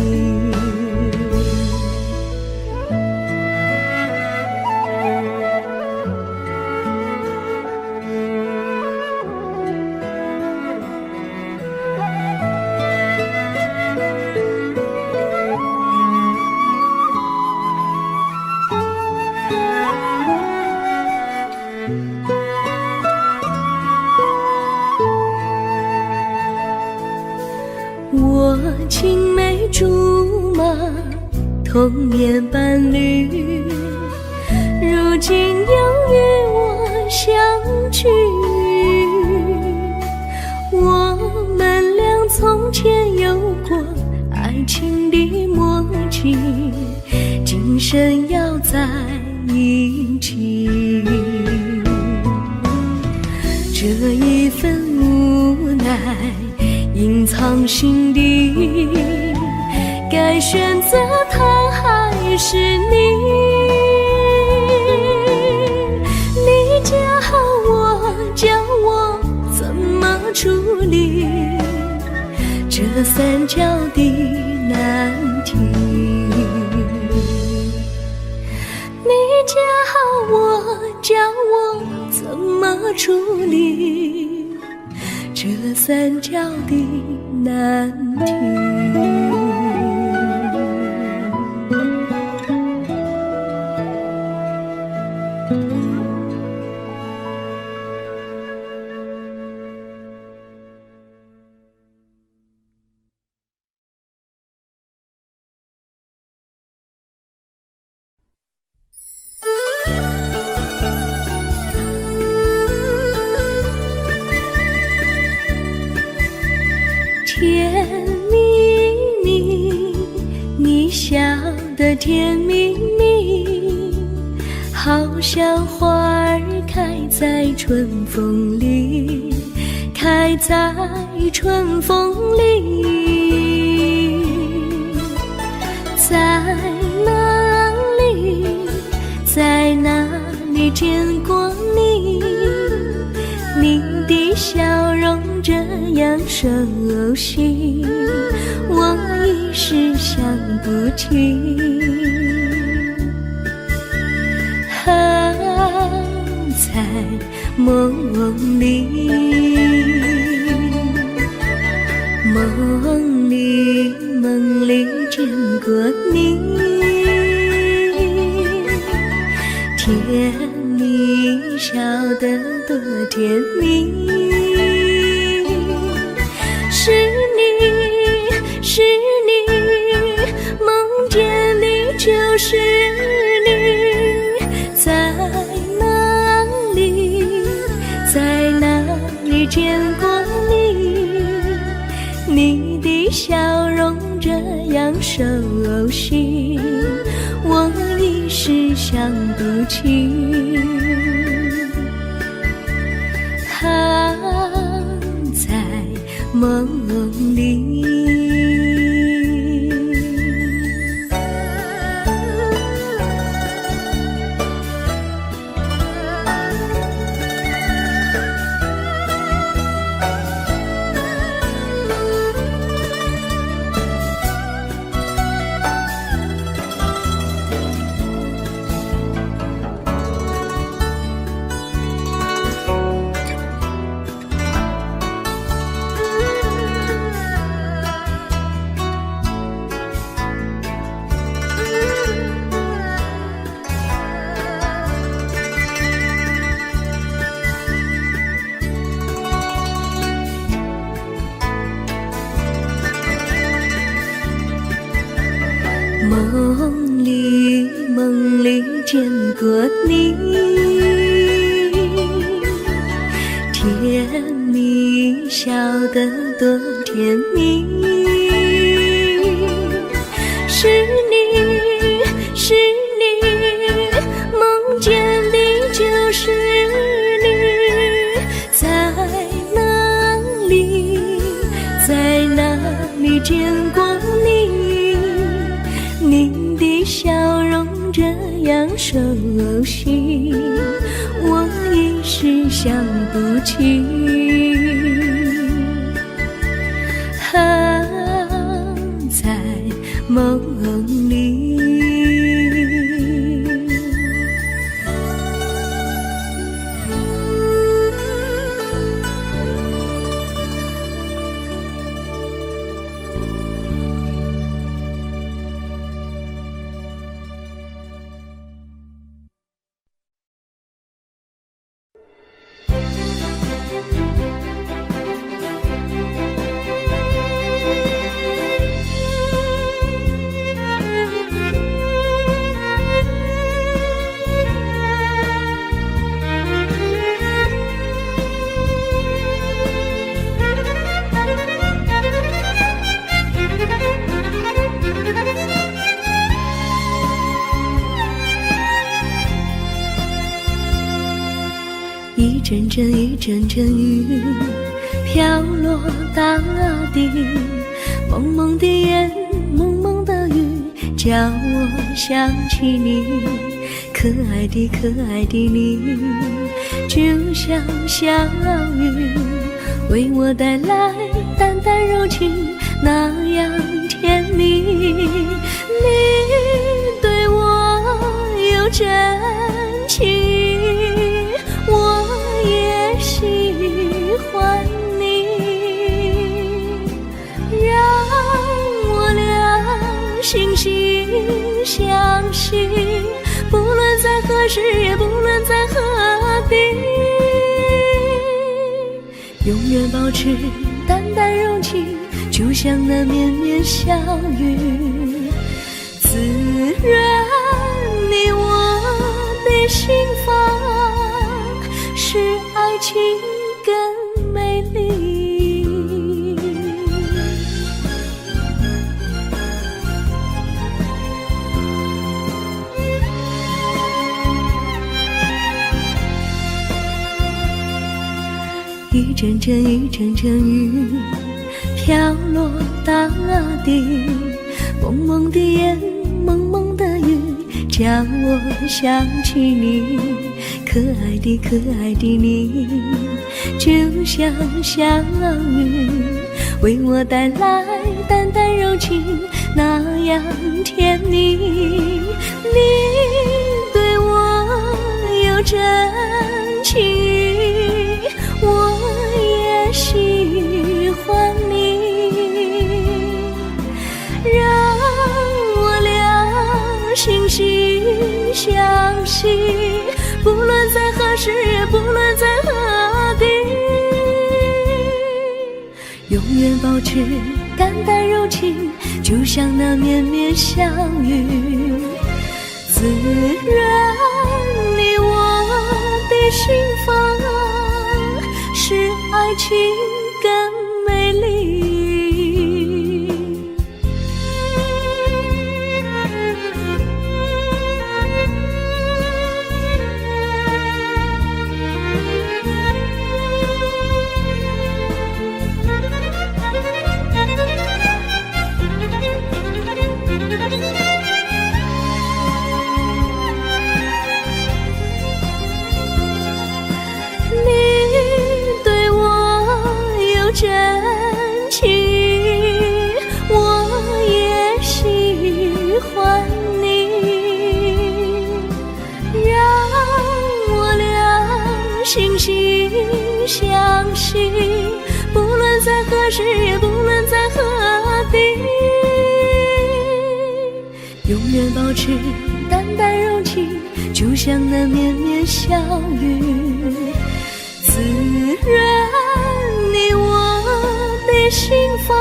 我青梅竹马，童年伴侣，如今又与我相聚。我们俩从前有过爱情的默契，今生要在一起。这一份无奈隐藏心底，该选择他还是你？你教我，教我怎么处理这三角的难题。你教我，教我怎么处理这三角的难题。甜蜜蜜，你笑得甜蜜蜜，好像花儿开在春风里，开在春风里。在哪里，在哪里见过你？你的笑容这样熟悉，我一时想不起。在梦里，梦里见过你，甜蜜笑得多甜蜜。是你，是你，梦见你就是你。在哪里，在哪里见过你？你的笑容这样熟悉，我一时想不起。在梦里。梦里见过你，甜蜜笑得多甜蜜。是你，是你，梦见你就是你。在哪里，在哪里见过你？你的笑容这样熟悉，我一时想不起。在梦里。一阵阵一阵阵雨飘落大地，蒙蒙的烟，蒙蒙的雨，叫我想起你，可爱的可爱的你，就像小雨，为我带来淡淡柔情，那样甜蜜。你对我有真情，我也喜欢你，让我俩惺惺相惜，不论在何时，也不论在何地，永远保持淡淡柔情，就像那绵绵小雨，滋润你我的心房，使爱情更美丽。一阵阵一阵阵雨飘落大地，蒙蒙的烟，蒙蒙的雨，叫我想起你，可爱的可爱的你，就像小雨，为我带来淡淡柔情，那样甜蜜。你对我有真情，我也喜欢你，让我俩惺惺相惜，不论在何时，也不论在何地，永远保持淡淡柔情，就像那绵绵小雨，滋润你我的心房，使爱情更美丽。真情，我也喜欢你，让我俩惺惺相惜，不论在何时，也不论在何地，永远保持淡淡柔情，就像那绵绵小雨，滋润你我的心房，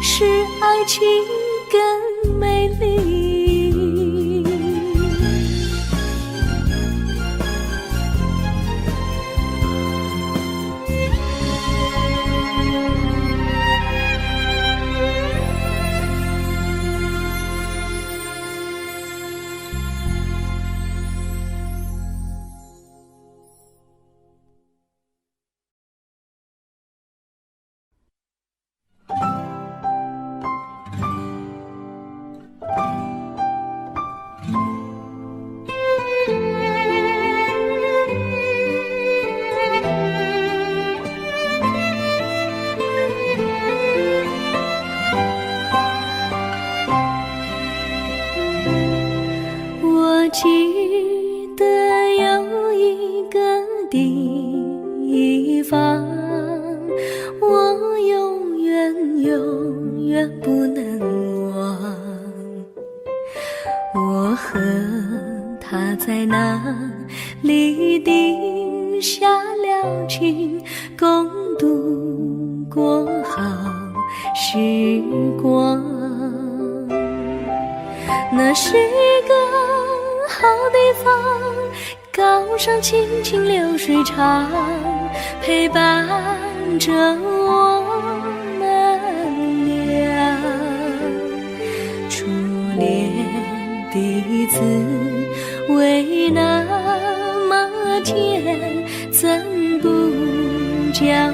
使爱情更美丽。我记得有一个地方，我永远永远不能忘。我和他在那里定下了情，共度过好时光。那是一个好地方，高山清清流水长，陪伴着我们俩。初恋的滋味那么天，怎不叫人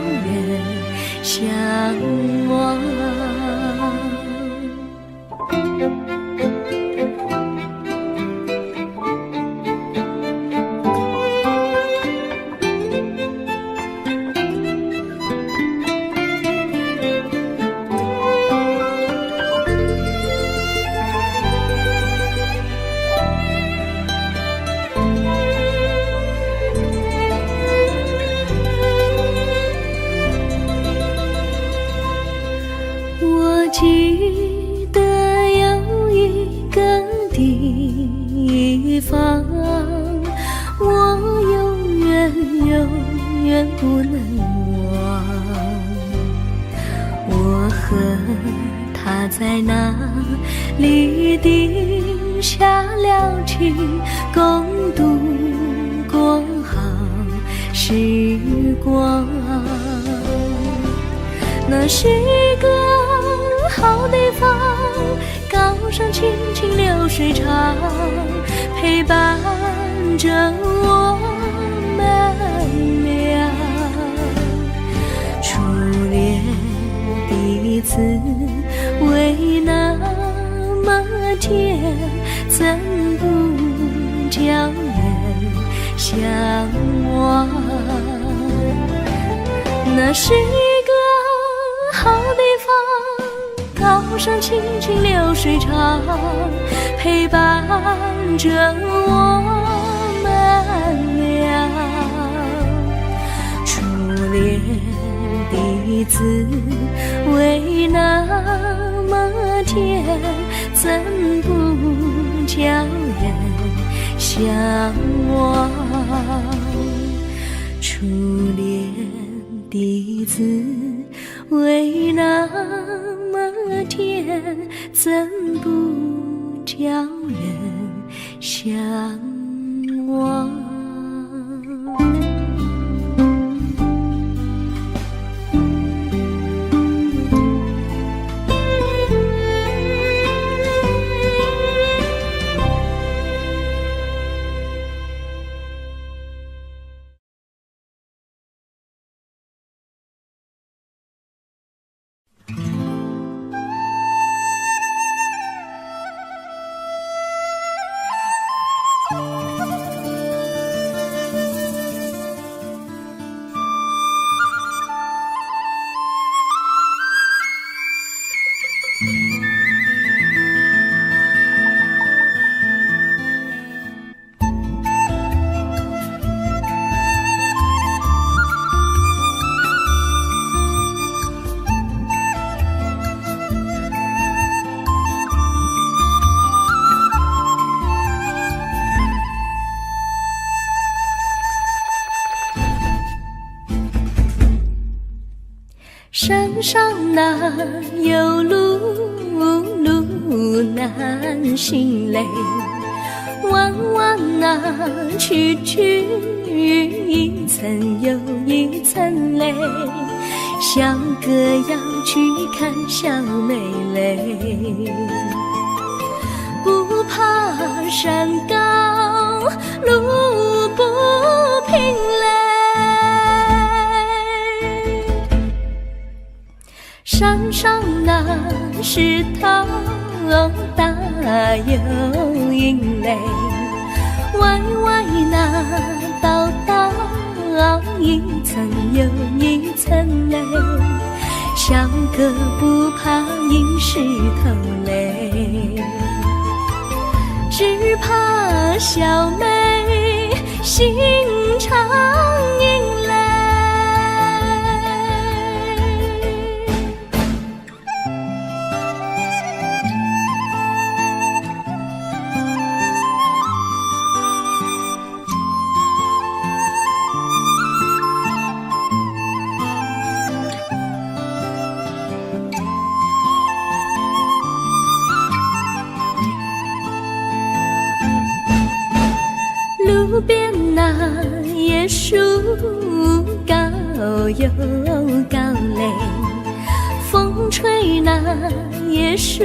向往？我记得有一个地方，我永远不能忘。我和他在那里定下了情，共度过好时光。那是一个好地方，高山青青流水长，陪伴着我们俩。初恋的滋味那么甜，怎不叫人向往？那是一个好地方，高山青青流水长，陪伴着我们俩。初恋的滋味那么甜，怎不叫人向往？初恋的滋味那么甜，怎不叫人向往？山上哪有路难行嘞，弯弯哪曲一层又一层嘞，小哥要去看小妹嘞，不怕山高路不平嘞，山上那石头大又硬嘞，歪歪那道一层又一层嘞，小哥不怕硬石头嘞，只怕小妹心肠硬嘞。路边那椰树高又高嘞，风吹那椰树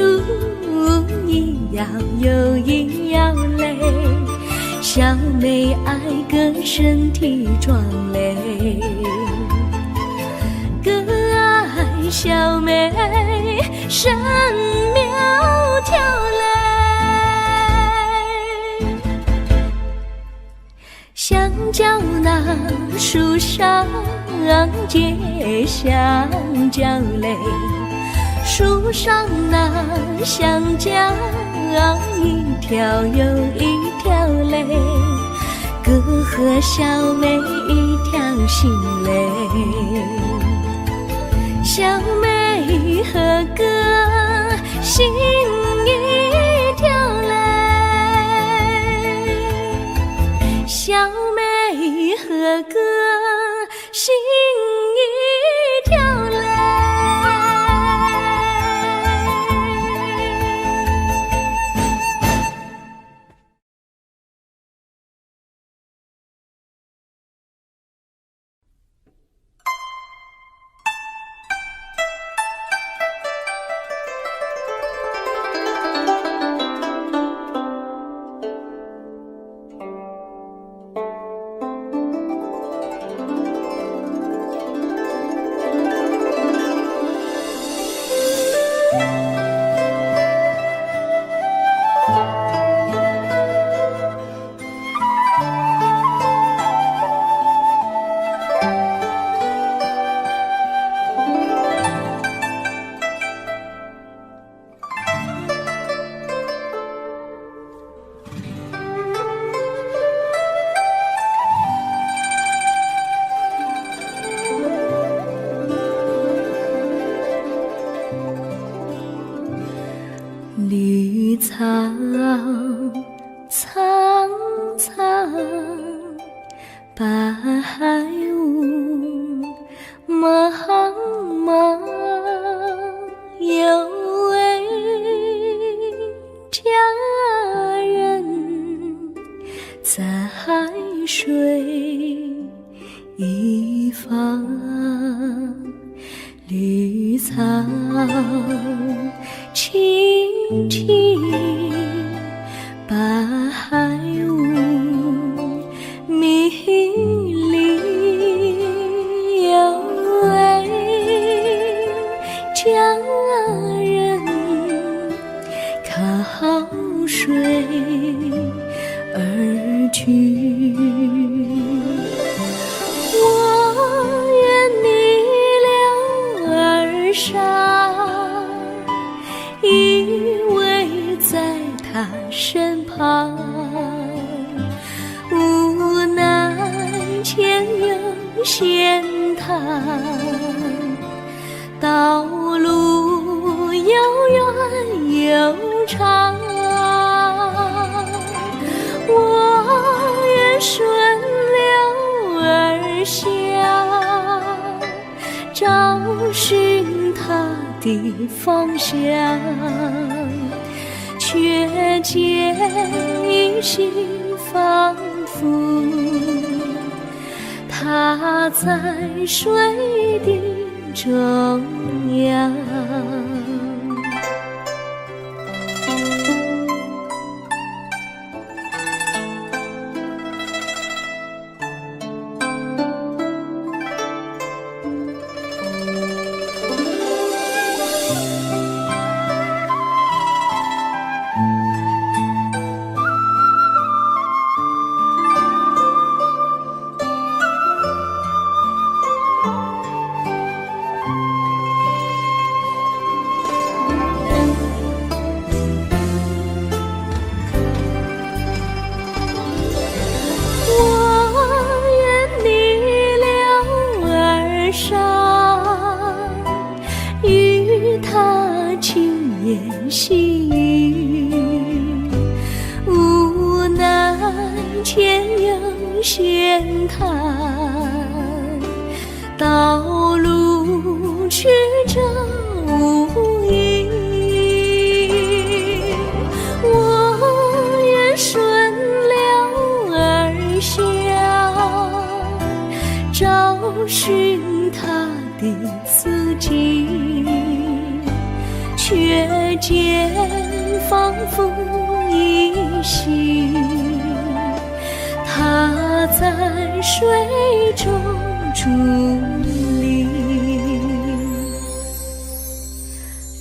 一摇又一摇嘞，小小妹爱个身体壮嘞，个爱小妹身苗条嘞。香蕉那树上结香蕉嘞，树上那香蕉一条又一条嘞，哥和小妹一条心嘞，小妹和哥心一条嘞，小妹和哥心一条嘞。绿草苍苍，白雾茫茫，有位佳人在水一方，绿草青青，白雾迷离，有位佳人靠水而居。我愿你留儿上，依偎在他身旁，无奈前有险滩，道路又远又长，我愿顺流而下，找寻他的方向，却见一心仿佛他在水的中央。细雨，无奈前有险滩，道路曲折无依。我愿顺流而下，找寻他的足迹，却见仿佛依稀它在水中伫立，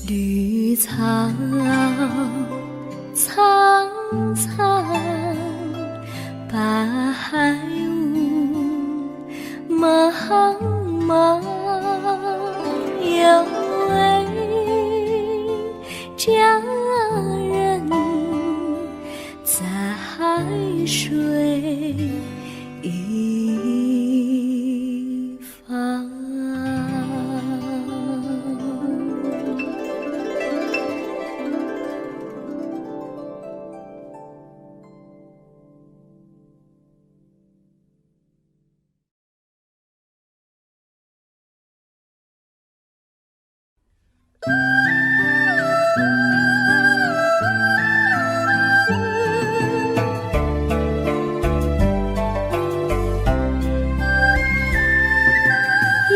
绿草苍苍，白雾茫茫，有位佳人在海水一方。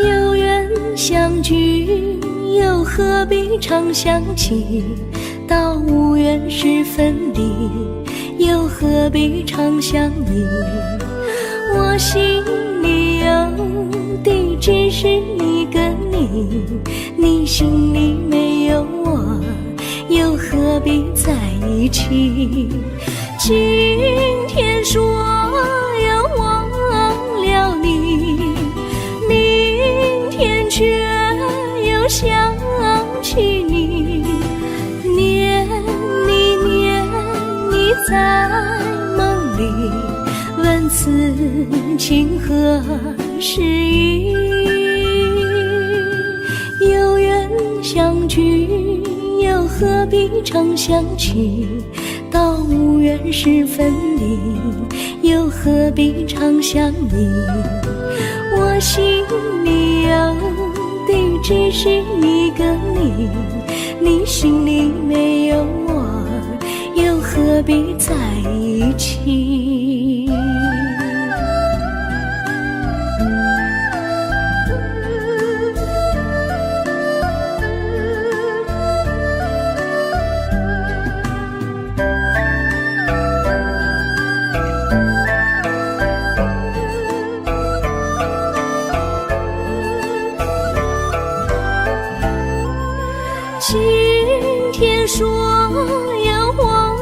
有缘相聚，又何必常相期？到无缘时分离，又何必常相依？我心里有的只是一个你，你心里没有我，又何必在一起？今天说要忘了你，明天却又想起你，念你念你在梦里，问此情何时已？有缘相聚，又何必常相期？到无缘时分离，又何必常相依？我心里有的只是一个你，你心里没有我，又何必在一起？今天说要忘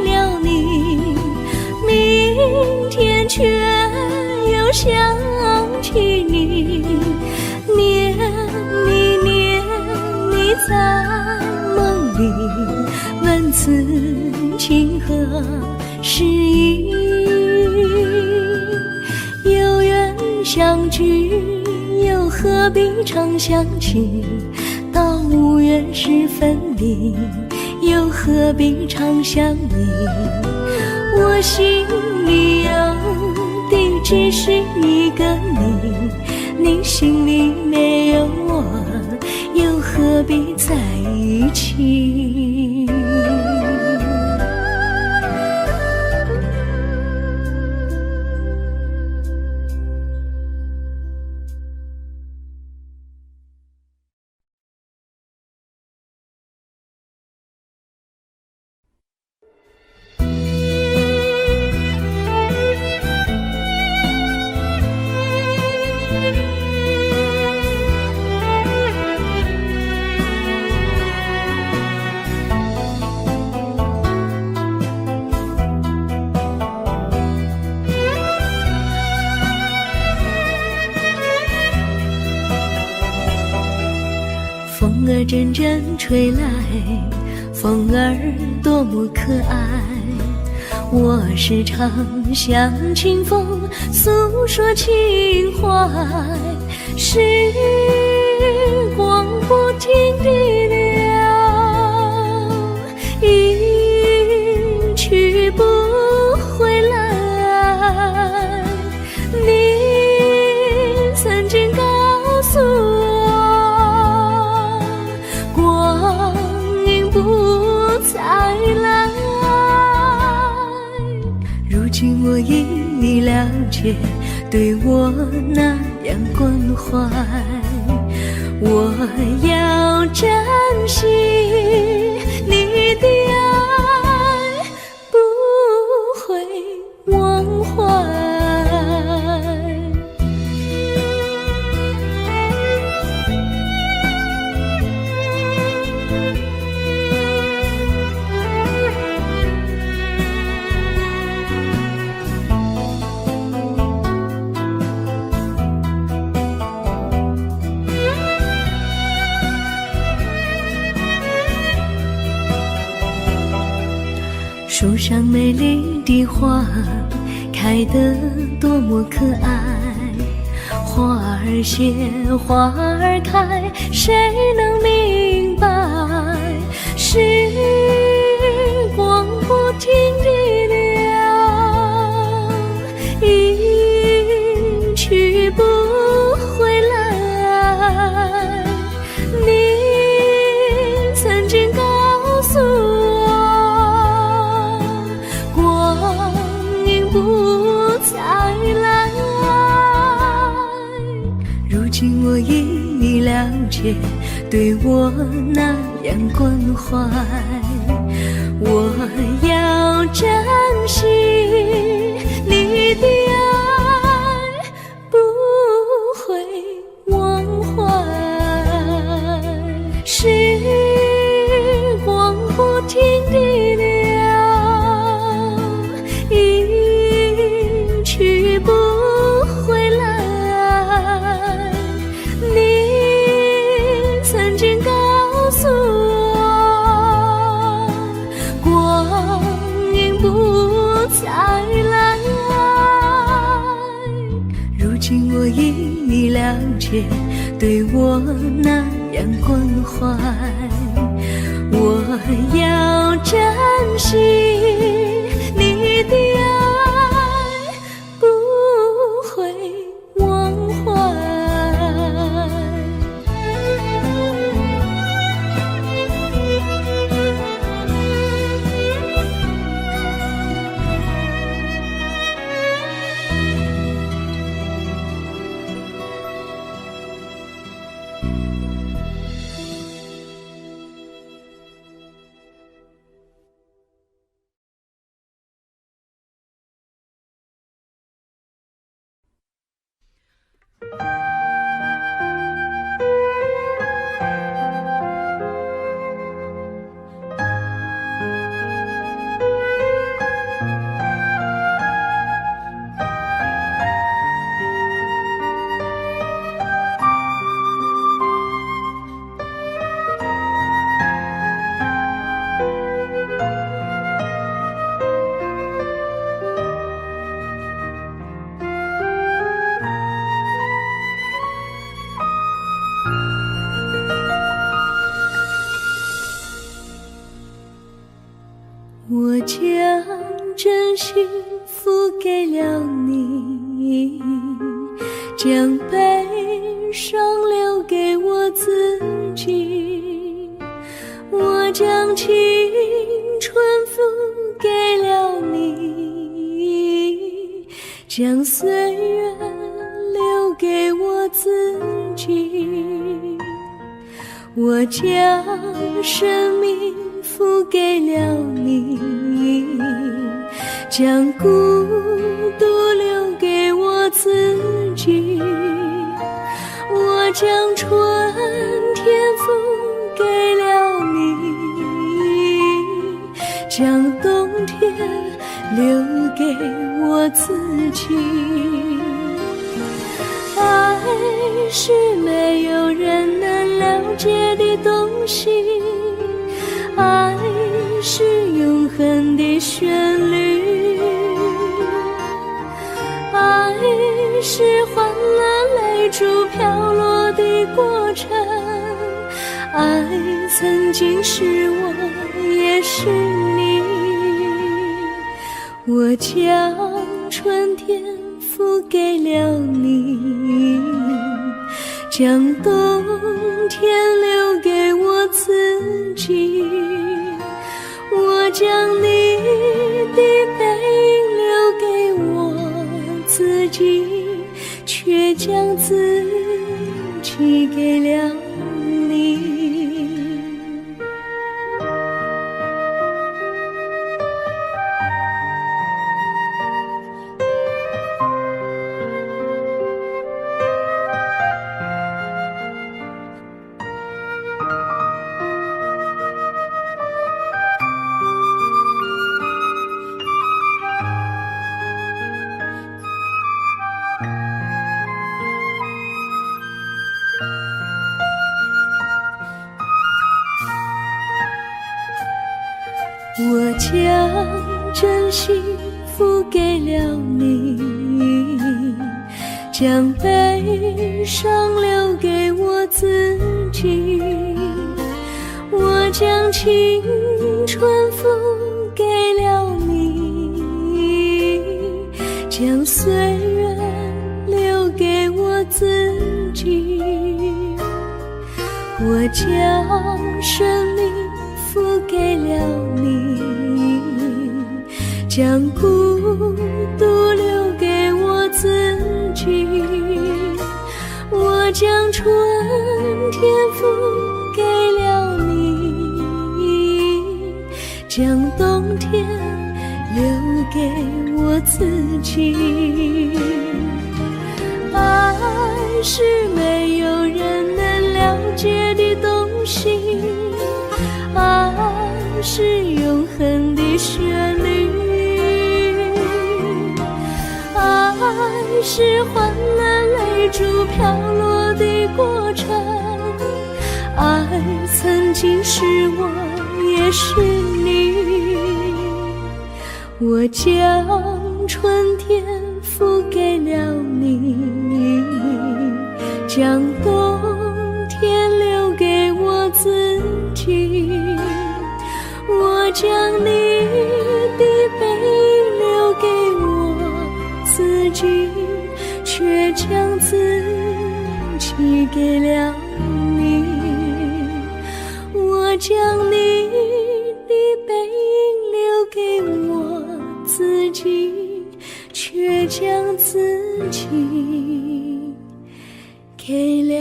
了你，明天却又想起你，念你念你在梦里，问此情何时已？有缘相聚，又何必常相期？到无缘时分离，又何必常相依？我心里有的只是一个你，你心里没有我，又何必在一起？风儿阵阵吹来，风儿多么可爱。我时常向清风诉说情怀，时光不停地流，一去不回来。你曾经告诉我，光阴不再来。如今我已了解，对我那样关怀，我要珍惜你的爱，不会忘怀。树上美丽的花开得多么可爱，花儿谢，花儿开，谁能明白？时光不停地流，一去不回来。你曾经告诉我，光阴不再来。如今我已了解，对我那样关怀，我要珍惜你的爱，不会忘怀。时光不停地流，一去不回来。你曾经告诉我，光阴不再来。如今我已了解，对我那样关怀，我要珍惜你的爱，不会忘怀。我将真心付给了你，将悲伤留给我自己。我将青春付给了你，将岁月留给我自己。我将生命付给了你，将孤独留给我自己。我将春天付给了你，将冬天留给我自己。爱是没有人能了解的东西，爱是永恒的旋律，爱是换了泪珠飘落的过程，爱曾经是我也是你。我将春天付给了你，将冬天留给我自己。我将你的背影留给我自己，却将自己给了你。我将真心付给了你，将悲伤留给我自己。我将青春付给了你，将岁月留给我自己。我将生命付给了你，将孤独留给我自己。我将春天付给了你，将冬天留给我自己。爱是没有人能了解的东西，爱是永恒的旋律，爱是换了泪珠飘落的过程，爱曾经是我也是你。我将春天付给了你，将冬天留给我自己。我将你的背影留给我自己，却将自己给了你。我将你的背影留给我自己，却将自己给了